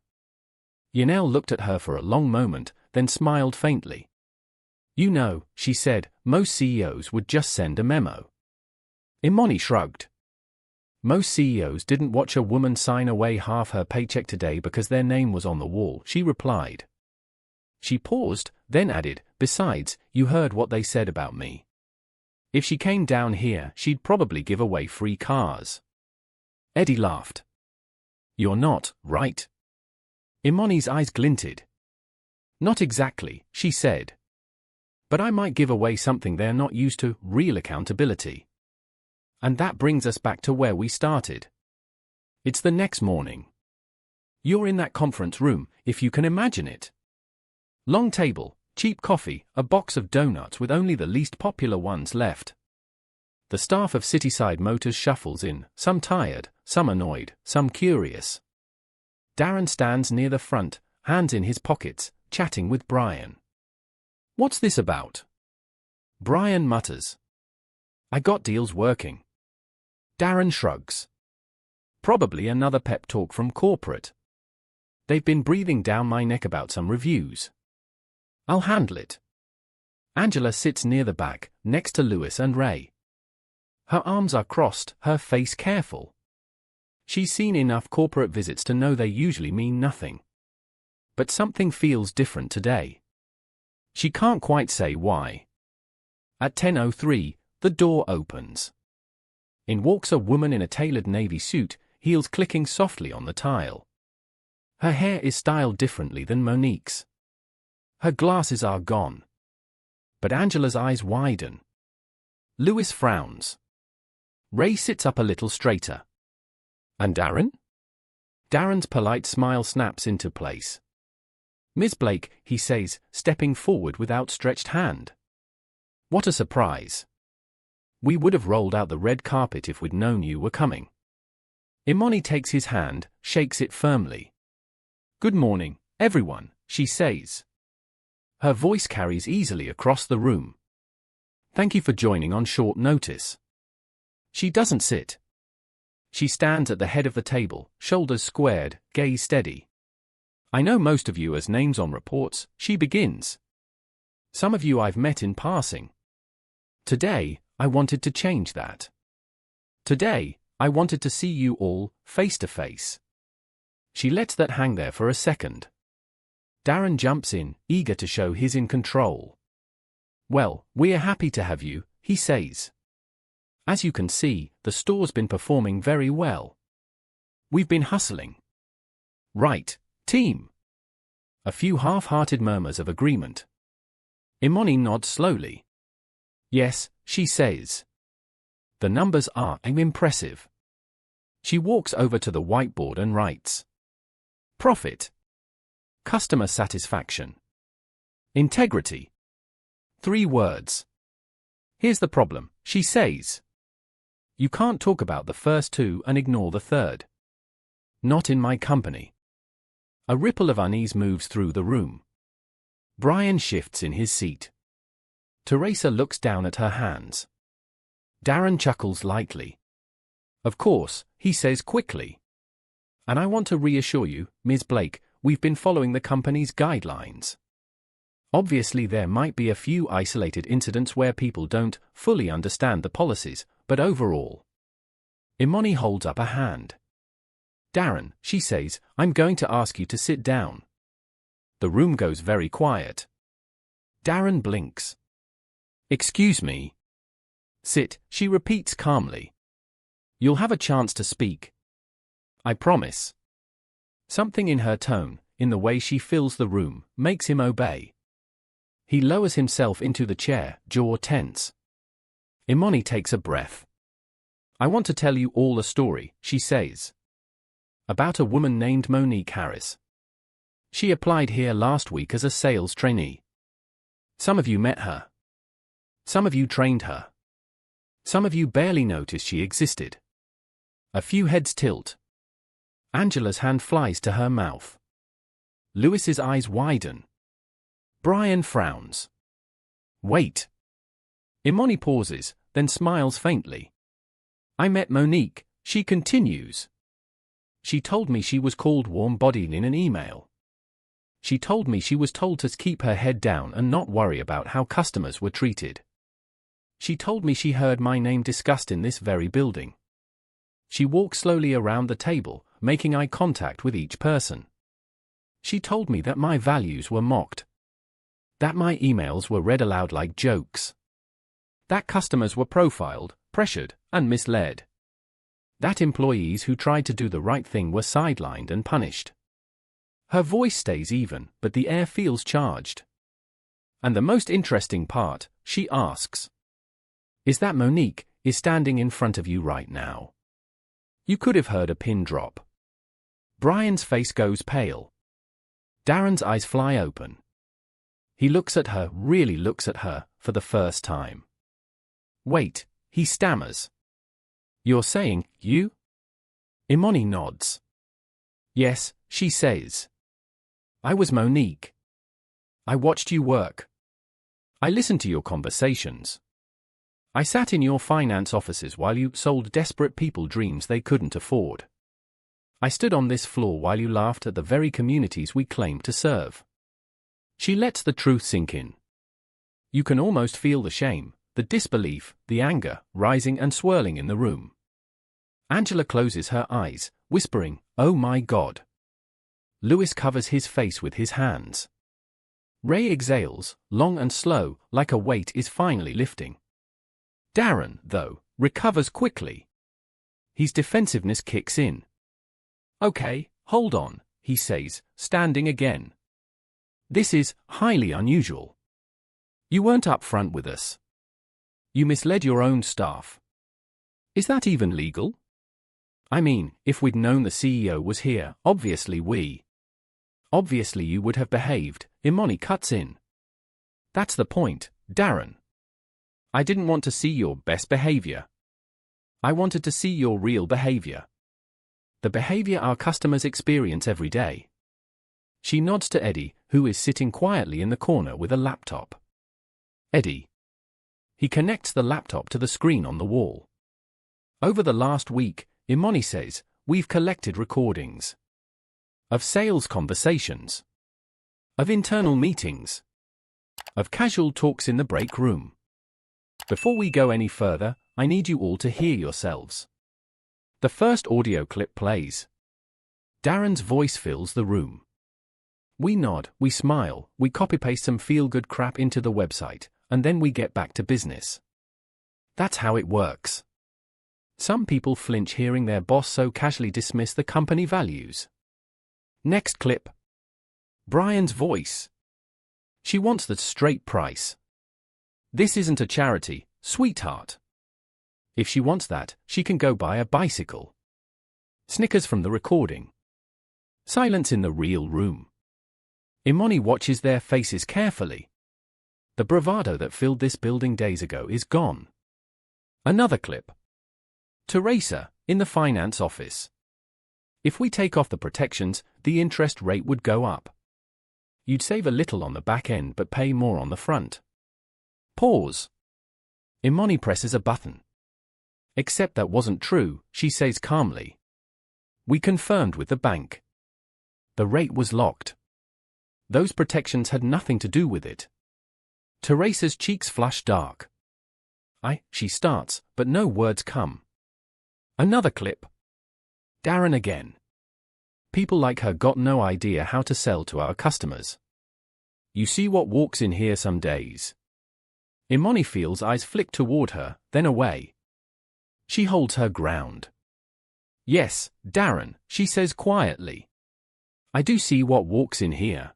Yanel looked at her for a long moment, then smiled faintly. "You know," she said, "most CEOs would just send a memo." Imani shrugged. "Most CEOs didn't watch a woman sign away half her paycheck today because their name was on the wall," she replied. She paused, then added, "Besides, you heard what they said about me. If she came down here, she'd probably give away free cars." Eddie laughed. "You're not, right?" Imani's eyes glinted. "Not exactly," she said. "But I might give away something they're not used to, real accountability. And that brings us back to where we started. It's the next morning. You're in that conference room, if you can imagine it. Long table, cheap coffee, a box of donuts with only the least popular ones left. The staff of Cityside Motors shuffles in, some tired, some annoyed, some curious. Darren stands near the front, hands in his pockets, chatting with Brian. "What's this about?" Brian mutters. "I got deals working." Darren shrugs. "Probably another pep talk from corporate. They've been breathing down my neck about some reviews. I'll handle it." Angela sits near the back, next to Lewis and Ray. Her arms are crossed, her face careful. She's seen enough corporate visits to know they usually mean nothing. But something feels different today. She can't quite say why. At 10:03, the door opens. In walks a woman in a tailored navy suit, heels clicking softly on the tile. Her hair is styled differently than Monique's. Her glasses are gone. But Angela's eyes widen. Lewis frowns. Ray sits up a little straighter. "And Darren?" Darren's polite smile snaps into place. "Miss Blake," he says, stepping forward with outstretched hand. "What a surprise. We would have rolled out the red carpet if we'd known you were coming." Imani takes his hand, shakes it firmly. "Good morning, everyone," she says. Her voice carries easily across the room. "Thank you for joining on short notice." She doesn't sit. She stands at the head of the table, shoulders squared, gaze steady. "I know most of you as names on reports," she begins. "Some of you I've met in passing. Today, I wanted to change that. Today, I wanted to see you all, face to face." She lets that hang there for a second. Darren jumps in, eager to show he's in control. Well, we're happy to have you, he says. As you can see, the store's been performing very well. We've been hustling. Right, team. A few half-hearted murmurs of agreement. Imani nods slowly. Yes, she says. The numbers are impressive. She walks over to the whiteboard and writes. Profit. Customer satisfaction. Integrity. 3 words. Here's the problem, she says. You can't talk about the first 2 and ignore the third. Not in my company. A ripple of unease moves through the room. Brian shifts in his seat. Teresa looks down at her hands. Darren chuckles lightly. Of course, he says quickly. And I want to reassure you, Ms. Blake, we've been following the company's guidelines. Obviously there might be a few isolated incidents where people don't fully understand the policies, but overall. Imani holds up a hand. Darren, she says, I'm going to ask you to sit down. The room goes very quiet. Darren blinks. Excuse me. Sit, she repeats calmly. You'll have a chance to speak. I promise. Something in her tone, in the way she fills the room, makes him obey. He lowers himself into the chair, jaw tense. Imani takes a breath. I want to tell you all a story, she says. About a woman named Monique Harris. She applied here last week as a sales trainee. Some of you met her. Some of you trained her. Some of you barely noticed she existed. A few heads tilt. Angela's hand flies to her mouth. Lewis's eyes widen. Brian frowns. Wait. Imani pauses, then smiles faintly. I met Monique, she continues. She told me she was called warm-bodied in an email. She told me she was told to keep her head down and not worry about how customers were treated. She told me she heard my name discussed in this very building. She walked slowly around the table, making eye contact with each person. She told me that my values were mocked. That my emails were read aloud like jokes. That customers were profiled, pressured, and misled. That employees who tried to do the right thing were sidelined and punished. Her voice stays even, but the air feels charged. And the most interesting part, she asks. Is that Monique is standing in front of you right now? You could have heard a pin drop. Brian's face goes pale. Darren's eyes fly open. He looks at her, really looks at her, for the first time. Wait, he stammers. You're saying, you? Imani nods. Yes, she says. I was Monique. I watched you work. I listened to your conversations. I sat in your finance offices while you sold desperate people dreams they couldn't afford. I stood on this floor while you laughed at the very communities we claim to serve. She lets the truth sink in. You can almost feel the shame, the disbelief, the anger, rising and swirling in the room. Angela closes her eyes, whispering, "Oh my God." Lewis covers his face with his hands. Ray exhales, long and slow, like a weight is finally lifting. Darren, though, recovers quickly. His defensiveness kicks in. Okay, hold on, he says, standing again. This is highly unusual. You weren't upfront with us. You misled your own staff. Is that even legal? I mean, if we'd known the CEO was here, obviously you would have behaved, Imani cuts in. That's the point, Darren. I didn't want to see your best behavior. I wanted to see your real behavior. The behavior our customers experience every day. She nods to Eddie, who is sitting quietly in the corner with a laptop. Eddie. He connects the laptop to the screen on the wall. Over the last week, Imani says, we've collected recordings. Of sales conversations. Of internal meetings. Of casual talks in the break room. Before we go any further, I need you all to hear yourselves. The first audio clip plays. Darren's voice fills the room. We nod, we smile, we copy-paste some feel-good crap into the website, and then we get back to business. That's how it works. Some people flinch hearing their boss so casually dismiss the company values. Next clip. Brian's voice. She wants the straight price. This isn't a charity, sweetheart. If she wants that, she can go buy a bicycle. Snickers from the recording. Silence in the real room. Imani watches their faces carefully. The bravado that filled this building days ago is gone. Another clip. Teresa, in the finance office. If we take off the protections, the interest rate would go up. You'd save a little on the back end but pay more on the front. Pause. Imani presses a button. Except that wasn't true, she says calmly. We confirmed with the bank. The rate was locked. Those protections had nothing to do with it. Teresa's cheeks flush dark. She starts, but no words come. Another clip. Darren again. People like her got no idea how to sell to our customers. You see what walks in here some days. Imani feels eyes flick toward her, then away. She holds her ground. Yes, Darren, she says quietly. I do see what walks in here.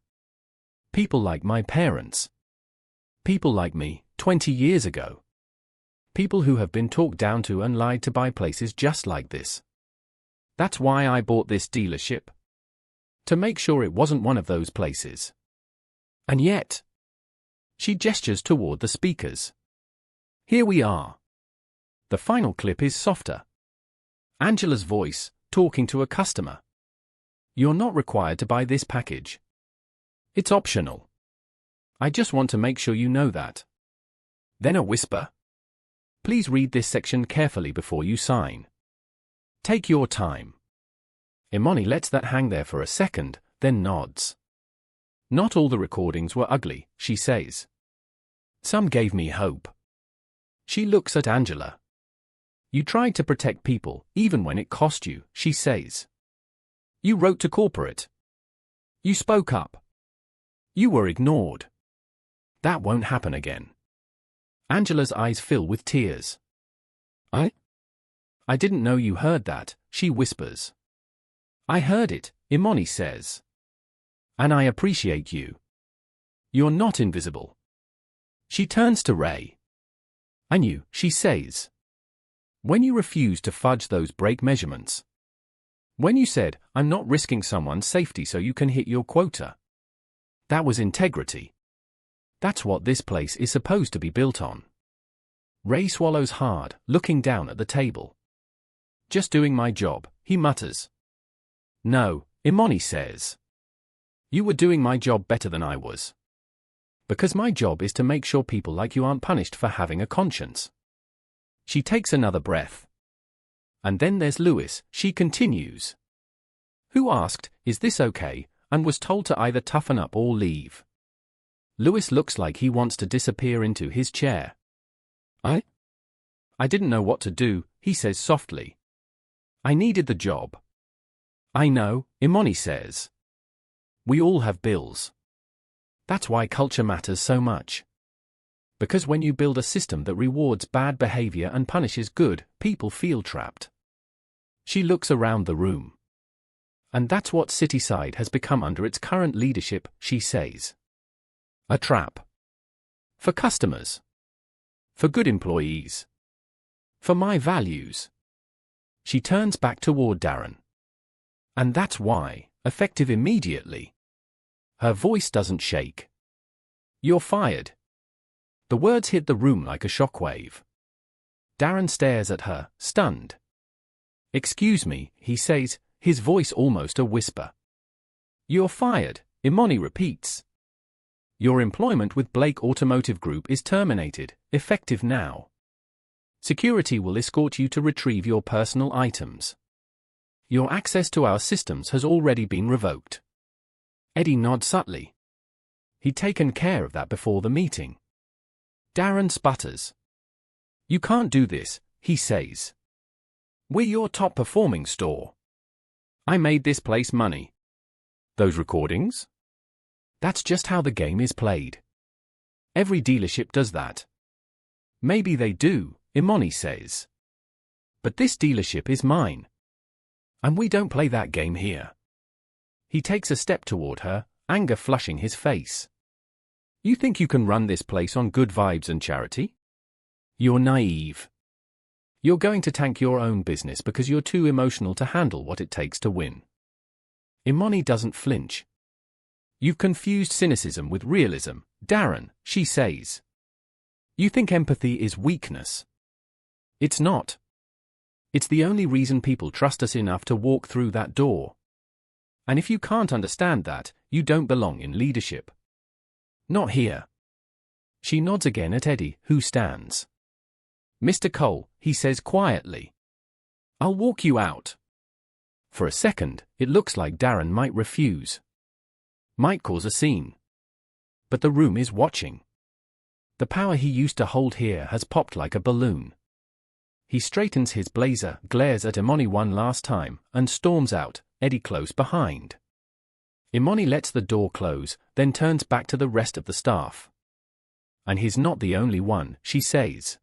People like my parents. People like me, 20 years ago. People who have been talked down to and lied to by places just like this. That's why I bought this dealership. To make sure it wasn't one of those places. And yet. She gestures toward the speakers. Here we are. The final clip is softer. Angela's voice, talking to a customer. You're not required to buy this package. It's optional. I just want to make sure you know that. Then a whisper. Please read this section carefully before you sign. Take your time. Imani lets that hang there for a second, then nods. Not all the recordings were ugly, she says. Some gave me hope. She looks at Angela. You tried to protect people, even when it cost you, she says. You wrote to corporate. You spoke up. You were ignored. That won't happen again. Angela's eyes fill with tears. I didn't know you heard that, she whispers. I heard it, Imani says. And I appreciate you. You're not invisible. She turns to Ray. I knew, she says. When you refused to fudge those brake measurements. When you said, I'm not risking someone's safety so you can hit your quota. That was integrity. That's what this place is supposed to be built on. Ray swallows hard, looking down at the table. Just doing my job, he mutters. No, Imani says. You were doing my job better than I was. Because my job is to make sure people like you aren't punished for having a conscience. She takes another breath. And then there's Lewis, she continues. Who asked, is this okay, and was told to either toughen up or leave. Lewis looks like he wants to disappear into his chair. I didn't know what to do, he says softly. I needed the job. I know, Imani says. We all have bills. That's why culture matters so much. Because when you build a system that rewards bad behavior and punishes good, people feel trapped. She looks around the room. And that's what Cityside has become under its current leadership, she says. A trap. For customers. For good employees. For my values. She turns back toward Darren. And that's why, effective immediately. Her voice doesn't shake. You're fired. The words hit the room like a shockwave. Darren stares at her, stunned. Excuse me, he says, his voice almost a whisper. You're fired, Imani repeats. Your employment with Blake Automotive Group is terminated, effective now. Security will escort you to retrieve your personal items. Your access to our systems has already been revoked. Eddie nods subtly. He'd taken care of that before the meeting. Darren sputters. You can't do this, he says. We're your top-performing store. I made this place money. Those recordings? That's just how the game is played. Every dealership does that. Maybe they do, Imani says. But this dealership is mine. And we don't play that game here. He takes a step toward her, anger flushing his face. You think you can run this place on good vibes and charity? You're naive. You're going to tank your own business because you're too emotional to handle what it takes to win. Imani doesn't flinch. You've confused cynicism with realism, Darren, she says. You think empathy is weakness. It's not. It's the only reason people trust us enough to walk through that door. And if you can't understand that, you don't belong in leadership. Not here. She nods again at Eddie, who stands. Mr. Cole, he says quietly. I'll walk you out. For a second, it looks like Darren might refuse. Might cause a scene. But the room is watching. The power he used to hold here has popped like a balloon. He straightens his blazer, glares at Imani one last time, and storms out, Eddie close behind. Imani lets the door close, then turns back to the rest of the staff. And he's not the only one, she says.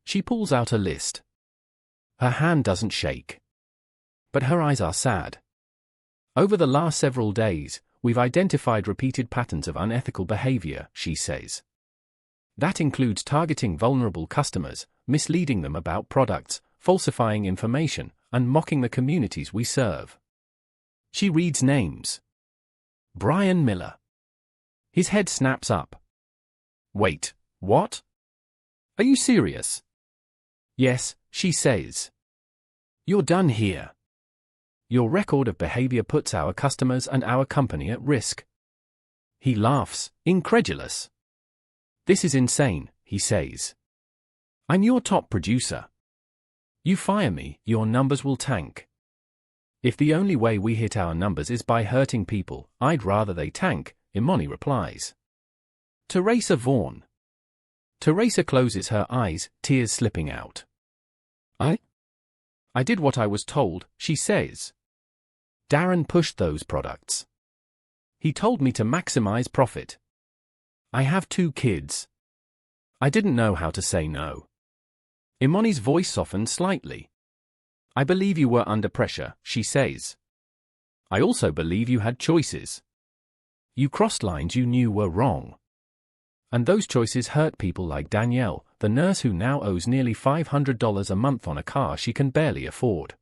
She pulls out a list. Her hand doesn't shake. But her eyes are sad. Over the last several days, we've identified repeated patterns of unethical behavior, she says. That includes targeting vulnerable customers, misleading them about products, falsifying information, and mocking the communities we serve. She reads names. Brian Miller. His head snaps up. Wait, what? Are you serious? Yes, she says. You're done here. Your record of behavior puts our customers and our company at risk. He laughs, incredulous. This is insane, he says. I'm your top producer. You fire me, your numbers will tank. If the only way we hit our numbers is by hurting people, I'd rather they tank, Imani replies. Teresa Vaughn. Teresa closes her eyes, tears slipping out. I did what I was told, she says. Darren pushed those products. He told me to maximize profit. I have 2 kids. I didn't know how to say no. Imani's voice softened slightly. I believe you were under pressure, she says. I also believe you had choices. You crossed lines you knew were wrong. And those choices hurt people like Danielle, the nurse who now owes nearly $500 a month on a car she can barely afford.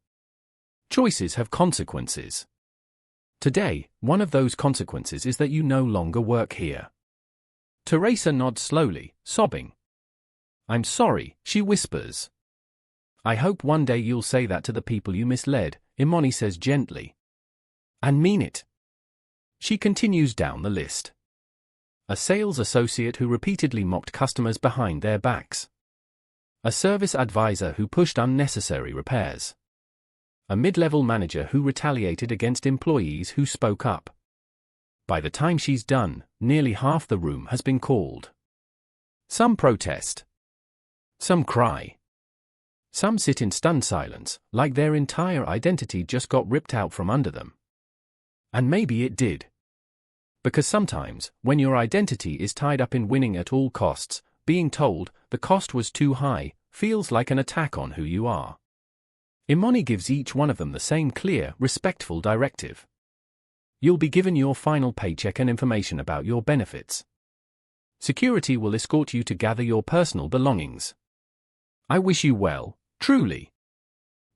Choices have consequences. Today, one of those consequences is that you no longer work here. Teresa nods slowly, sobbing. I'm sorry, she whispers. I hope one day you'll say that to the people you misled, Imani says gently. And mean it. She continues down the list. A sales associate who repeatedly mocked customers behind their backs. A service advisor who pushed unnecessary repairs. A mid-level manager who retaliated against employees who spoke up. By the time she's done, nearly half the room has been called. Some protest. Some cry. Some sit in stunned silence, like their entire identity just got ripped out from under them. And maybe it did. Because sometimes, when your identity is tied up in winning at all costs, being told the cost was too high feels like an attack on who you are. Imani gives each one of them the same clear, respectful directive. You'll be given your final paycheck and information about your benefits. Security will escort you to gather your personal belongings. I wish you well, truly.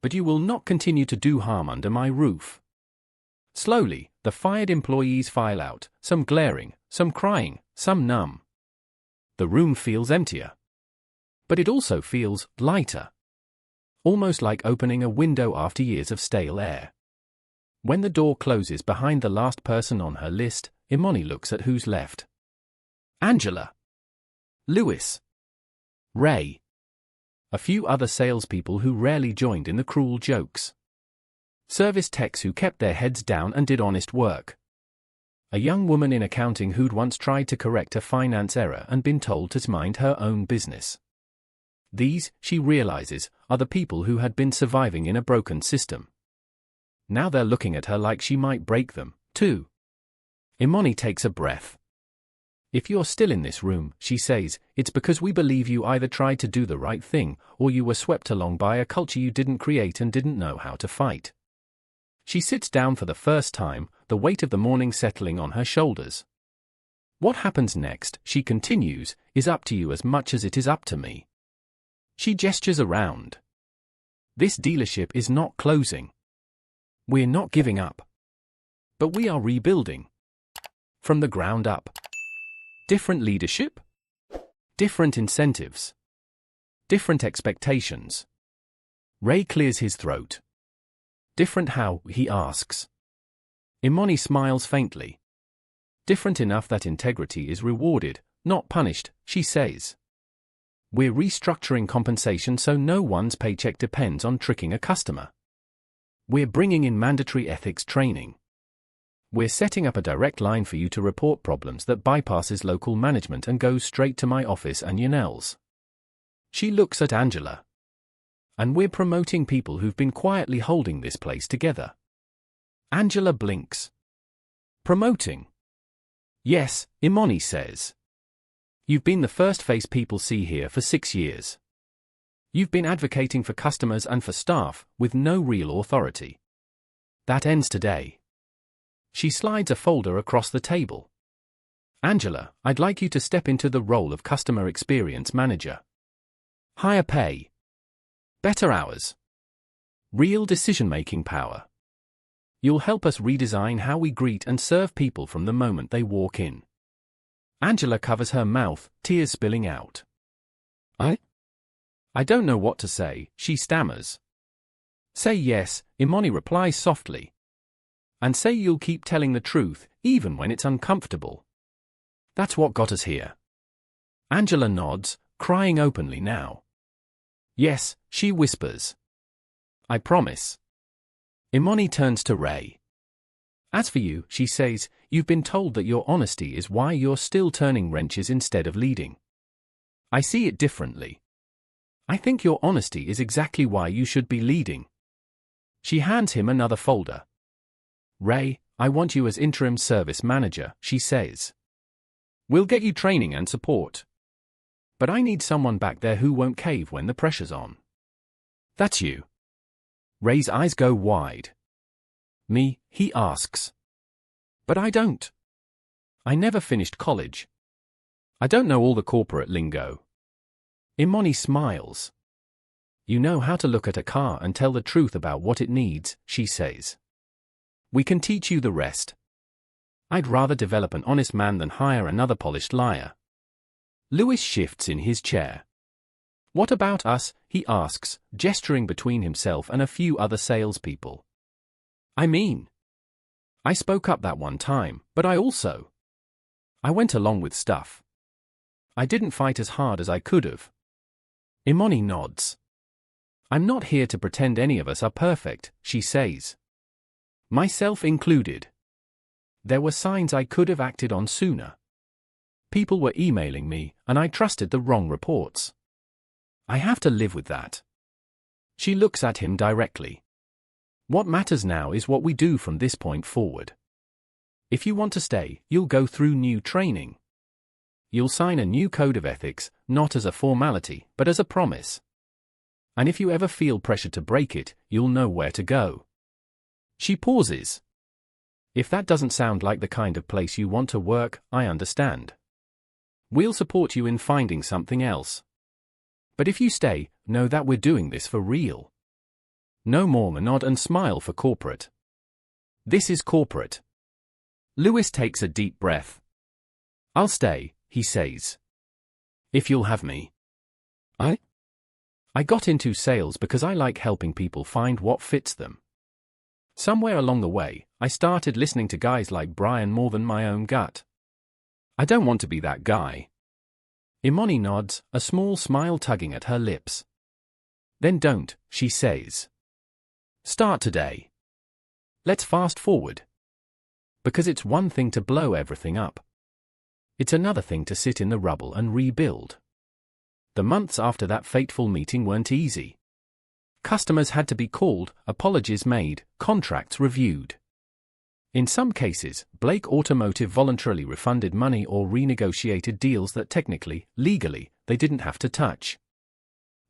But you will not continue to do harm under my roof. Slowly, the fired employees file out, some glaring, some crying, some numb. The room feels emptier. But it also feels lighter. Almost like opening a window after years of stale air. When the door closes behind the last person on her list, Imani looks at who's left. Angela. Lewis. Ray. A few other salespeople who rarely joined in the cruel jokes. Service techs who kept their heads down and did honest work. A young woman in accounting who'd once tried to correct a finance error and been told to mind her own business. These, she realizes, are the people who had been surviving in a broken system. Now they're looking at her like she might break them, too. Imani takes a breath. If you're still in this room, she says, it's because we believe you either tried to do the right thing, or you were swept along by a culture you didn't create and didn't know how to fight. She sits down for the first time, the weight of the morning settling on her shoulders. What happens next, she continues, is up to you as much as it is up to me. She gestures around. This dealership is not closing. We're not giving up. But we are rebuilding. From the ground up. Different leadership? Different incentives. Different expectations. Ray clears his throat. Different how, he asks. Imani smiles faintly. Different enough that integrity is rewarded, not punished, she says. We're restructuring compensation so no one's paycheck depends on tricking a customer. We're bringing in mandatory ethics training. We're setting up a direct line for you to report problems that bypasses local management and goes straight to my office and Yanel's. She looks at Angela. And we're promoting people who've been quietly holding this place together. Angela blinks. Promoting? Yes, Imani says. You've been the first face people see here for 6 years. You've been advocating for customers and for staff, with no real authority. That ends today. She slides a folder across the table. Angela, I'd like you to step into the role of customer experience manager. Higher pay. Better hours. Real decision-making power. You'll help us redesign how we greet and serve people from the moment they walk in. Angela covers her mouth, tears spilling out. I don't know what to say, she stammers. Say yes, Imani replies softly. And say you'll keep telling the truth, even when it's uncomfortable. That's what got us here. Angela nods, crying openly now. Yes, she whispers. I promise. Imani turns to Ray. As for you, she says, you've been told that your honesty is why you're still turning wrenches instead of leading. I see it differently. I think your honesty is exactly why you should be leading. She hands him another folder. Ray, I want you as interim service manager, she says. We'll get you training and support. But I need someone back there who won't cave when the pressure's on. That's you. Ray's eyes go wide. Me, he asks. But I don't. I never finished college. I don't know all the corporate lingo. Imani smiles. You know how to look at a car and tell the truth about what it needs, she says. We can teach you the rest. I'd rather develop an honest man than hire another polished liar. Lewis shifts in his chair. What about us, he asks, gesturing between himself and a few other salespeople. I mean, I spoke up that one time, but I went along with stuff. I didn't fight as hard as I could have. Imani nods. I'm not here to pretend any of us are perfect, she says. Myself included. There were signs I could have acted on sooner. People were emailing me, and I trusted the wrong reports. I have to live with that. She looks at him directly. What matters now is what we do from this point forward. If you want to stay, you'll go through new training. You'll sign a new code of ethics, not as a formality, but as a promise. And if you ever feel pressure to break it, you'll know where to go. She pauses. If that doesn't sound like the kind of place you want to work, I understand. We'll support you in finding something else. But if you stay, know that we're doing this for real. No more nod and smile for corporate. This is corporate. Lewis takes a deep breath. I'll stay, he says. If you'll have me. I got into sales because I like helping people find what fits them. Somewhere along the way, I started listening to guys like Brian more than my own gut. I don't want to be that guy. Imani nods, a small smile tugging at her lips. Then don't, she says. Start today. Let's fast forward. Because it's one thing to blow everything up. It's another thing to sit in the rubble and rebuild. The months after that fateful meeting weren't easy. Customers had to be called, apologies made, contracts reviewed. In some cases, Blake Automotive voluntarily refunded money or renegotiated deals that technically, legally, they didn't have to touch.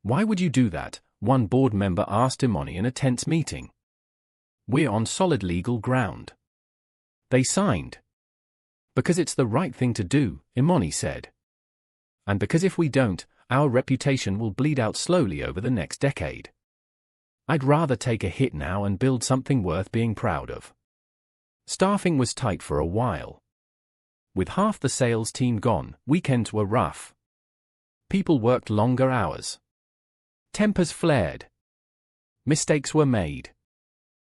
Why would you do that? One board member asked Imani in a tense meeting. We're on solid legal ground. They signed. Because it's the right thing to do, Imani said. And because if we don't, our reputation will bleed out slowly over the next decade. I'd rather take a hit now and build something worth being proud of. Staffing was tight for a while. With half the sales team gone, weekends were rough. People worked longer hours. Tempers flared. Mistakes were made.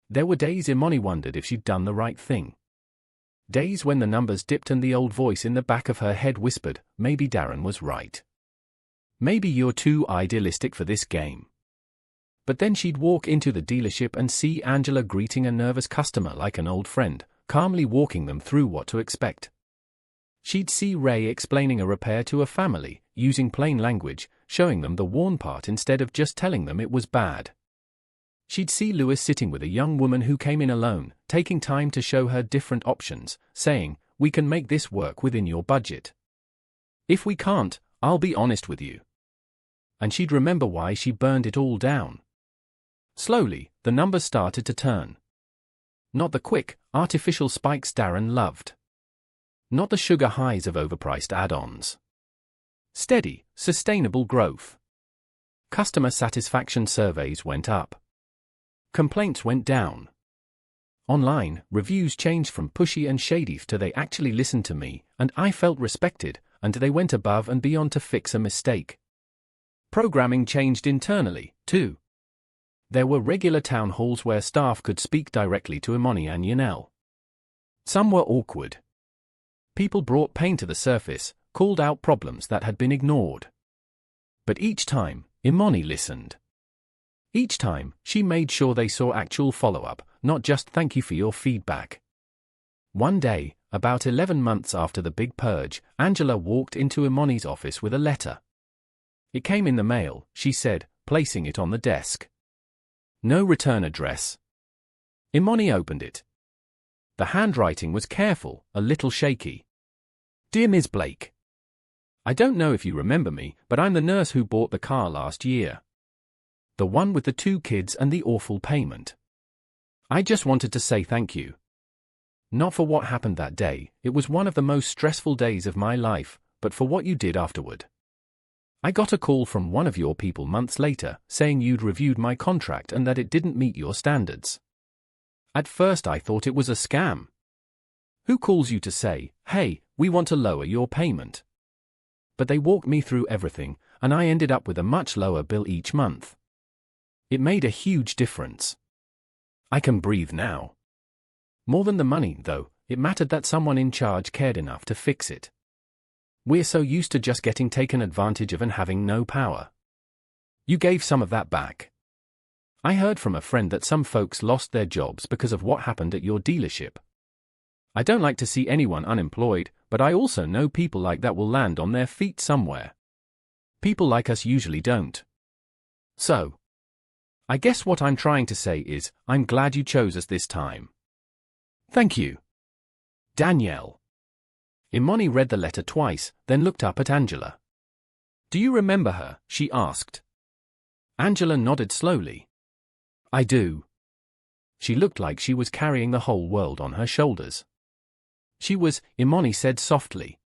There were days Imani wondered if she'd done the right thing. Days when the numbers dipped and the old voice in the back of her head whispered, maybe Darren was right. Maybe you're too idealistic for this game. But then she'd walk into the dealership and see Angela greeting a nervous customer like an old friend, calmly walking them through what to expect. She'd see Ray explaining a repair to a family, using plain language, showing them the worn part instead of just telling them it was bad. She'd see Lewis sitting with a young woman who came in alone, taking time to show her different options, saying, we can make this work within your budget. If we can't, I'll be honest with you. And she'd remember why she burned it all down. Slowly, the numbers started to turn. Not the quick, artificial spikes Darren loved. Not the sugar highs of overpriced add-ons. Steady, sustainable growth. Customer satisfaction surveys went up. Complaints went down. Online, reviews changed from pushy and shady to they actually listened to me, and I felt respected, and they went above and beyond to fix a mistake. Programming changed internally, too. There were regular town halls where staff could speak directly to Imani and Yanel. Some were awkward. People brought pain to the surface, called out problems that had been ignored. But each time, Imani listened. Each time, she made sure they saw actual follow-up, not just thank you for your feedback. One day, about 11 months after the big purge, Angela walked into Imani's office with a letter. It came in the mail, she said, placing it on the desk. No return address. Imani opened it. The handwriting was careful, a little shaky. Dear Ms. Blake, I don't know if you remember me, but I'm the nurse who bought the car last year. The one with the 2 kids and the awful payment. I just wanted to say thank you. Not for what happened that day, it was one of the most stressful days of my life, but for what you did afterward. I got a call from one of your people months later, saying you'd reviewed my contract and that it didn't meet your standards. At first I thought it was a scam. Who calls you to say, hey, we want to lower your payment? But they walked me through everything, and I ended up with a much lower bill each month. It made a huge difference. I can breathe now. More than the money, though, it mattered that someone in charge cared enough to fix it. We're so used to just getting taken advantage of and having no power. You gave some of that back. I heard from a friend that some folks lost their jobs because of what happened at your dealership. I don't like to see anyone unemployed, but I also know people like that will land on their feet somewhere. People like us usually don't. So, I guess what I'm trying to say is, I'm glad you chose us this time. Thank you. Danielle. Imani read the letter twice, then looked up at Angela. Do you remember her? She asked. Angela nodded slowly. I do. She looked like she was carrying the whole world on her shoulders. She was, Imani said softly.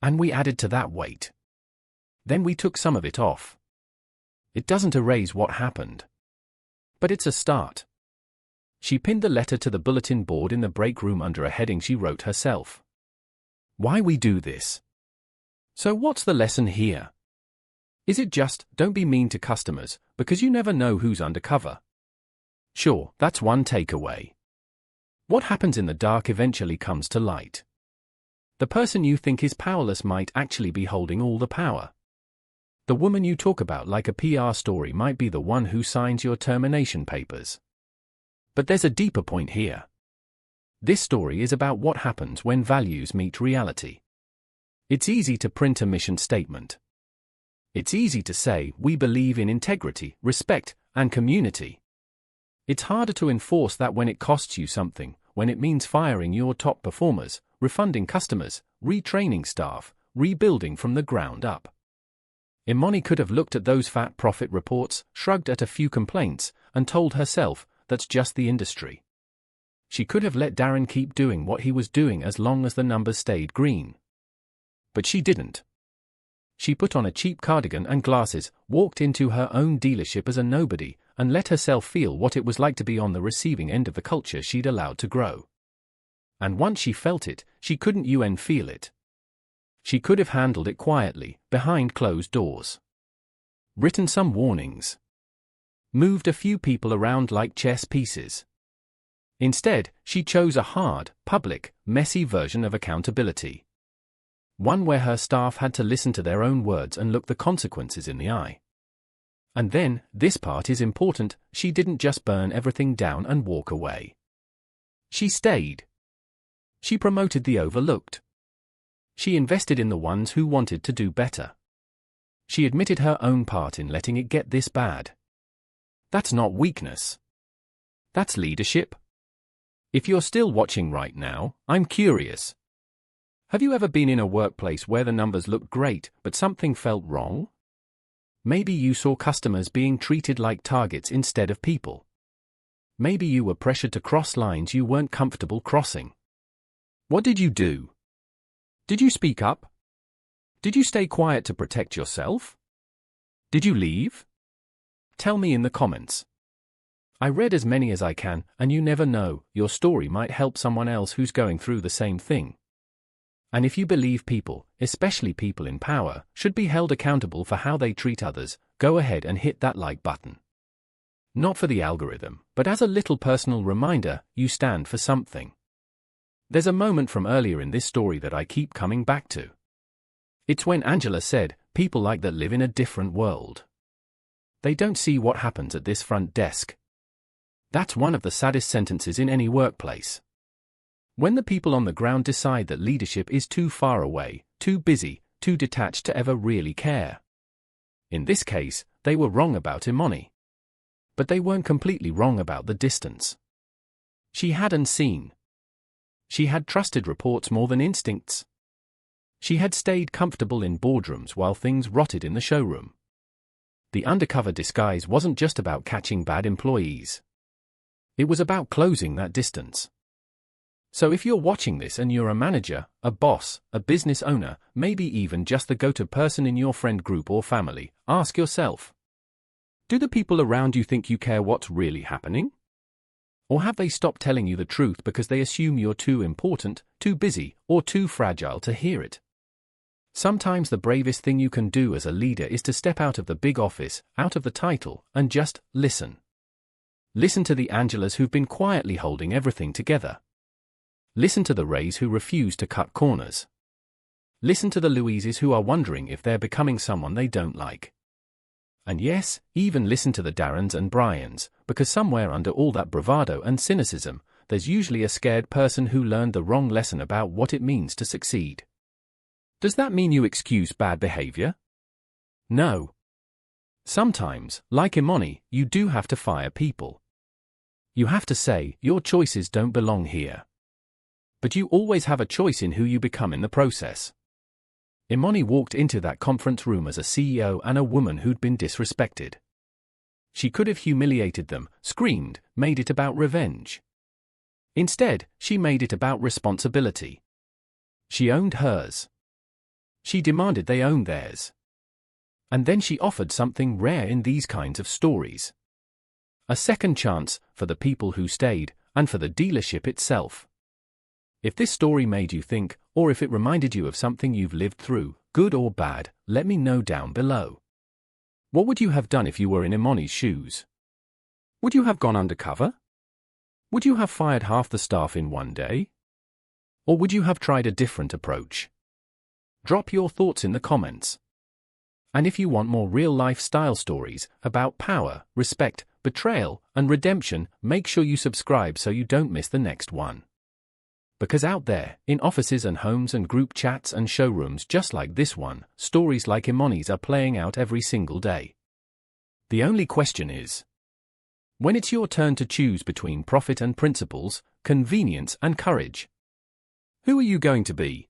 And we added to that weight. Then we took some of it off. It doesn't erase what happened. But it's a start. She pinned the letter to the bulletin board in the break room under a heading she wrote herself. Why we do this. So what's the lesson here? Is it just, don't be mean to customers, because you never know who's undercover? Sure, that's one takeaway. What happens in the dark eventually comes to light. The person you think is powerless might actually be holding all the power. The woman you talk about like a PR story might be the one who signs your termination papers. But there's a deeper point here. This story is about what happens when values meet reality. It's easy to print a mission statement. It's easy to say, we believe in integrity, respect, and community. It's harder to enforce that when it costs you something, when it means firing your top performers, refunding customers, retraining staff, rebuilding from the ground up. Imani could have looked at those fat profit reports, shrugged at a few complaints, and told herself, that's just the industry. She could have let Darren keep doing what he was doing as long as the numbers stayed green. But she didn't. She put on a cheap cardigan and glasses, walked into her own dealership as a nobody, and let herself feel what it was like to be on the receiving end of the culture she'd allowed to grow. And once she felt it, she couldn't feel it. She could have handled it quietly, behind closed doors. Written some warnings. Moved a few people around like chess pieces. Instead, she chose a hard, public, messy version of accountability. One where her staff had to listen to their own words and look the consequences in the eye. And then, this part is important, she didn't just burn everything down and walk away. She stayed. She promoted the overlooked. She invested in the ones who wanted to do better. She admitted her own part in letting it get this bad. That's not weakness. That's leadership. If you're still watching right now, I'm curious. Have you ever been in a workplace where the numbers looked great, but something felt wrong? Maybe you saw customers being treated like targets instead of people. Maybe you were pressured to cross lines you weren't comfortable crossing. What did you do? Did you speak up? Did you stay quiet to protect yourself? Did you leave? Tell me in the comments. I read as many as I can, and you never know, your story might help someone else who's going through the same thing. And if you believe people, especially people in power, should be held accountable for how they treat others, go ahead and hit that like button. Not for the algorithm, but as a little personal reminder, you stand for something. There's a moment from earlier in this story that I keep coming back to. It's when Angela said, people like that live in a different world. They don't see what happens at this front desk. That's one of the saddest sentences in any workplace. When the people on the ground decide that leadership is too far away, too busy, too detached to ever really care. In this case, they were wrong about Imani. But they weren't completely wrong about the distance. She hadn't seen. She had trusted reports more than instincts. She had stayed comfortable in boardrooms while things rotted in the showroom. The undercover disguise wasn't just about catching bad employees. It was about closing that distance. So if you're watching this and you're a manager, a boss, a business owner, maybe even just the go-to person in your friend group or family, ask yourself, do the people around you think you care what's really happening? Or have they stopped telling you the truth because they assume you're too important, too busy, or too fragile to hear it? Sometimes the bravest thing you can do as a leader is to step out of the big office, out of the title, and just listen. Listen to the Angelas who've been quietly holding everything together. Listen to the Rays who refuse to cut corners. Listen to the Louises who are wondering if they're becoming someone they don't like. And yes, even listen to the Darrens and Bryans, because somewhere under all that bravado and cynicism, there's usually a scared person who learned the wrong lesson about what it means to succeed. Does that mean you excuse bad behavior? No. Sometimes, like Imani, you do have to fire people. You have to say, your choices don't belong here. But you always have a choice in who you become in the process. Imani walked into that conference room as a CEO and a woman who'd been disrespected. She could have humiliated them, screamed, made it about revenge. Instead, she made it about responsibility. She owned hers. She demanded they own theirs. And then she offered something rare in these kinds of stories. A second chance for the people who stayed, and for the dealership itself. If this story made you think, or if it reminded you of something you've lived through, good or bad, let me know down below. What would you have done if you were in Imani's shoes? Would you have gone undercover? Would you have fired half the staff in one day? Or would you have tried a different approach? Drop your thoughts in the comments. And if you want more real-life style stories about power, respect, betrayal, and redemption, make sure you subscribe so you don't miss the next one. Because out there, in offices and homes and group chats and showrooms just like this one, stories like Imani's are playing out every single day. The only question is, When it's your turn to choose between profit and principles, convenience and courage, who are you going to be?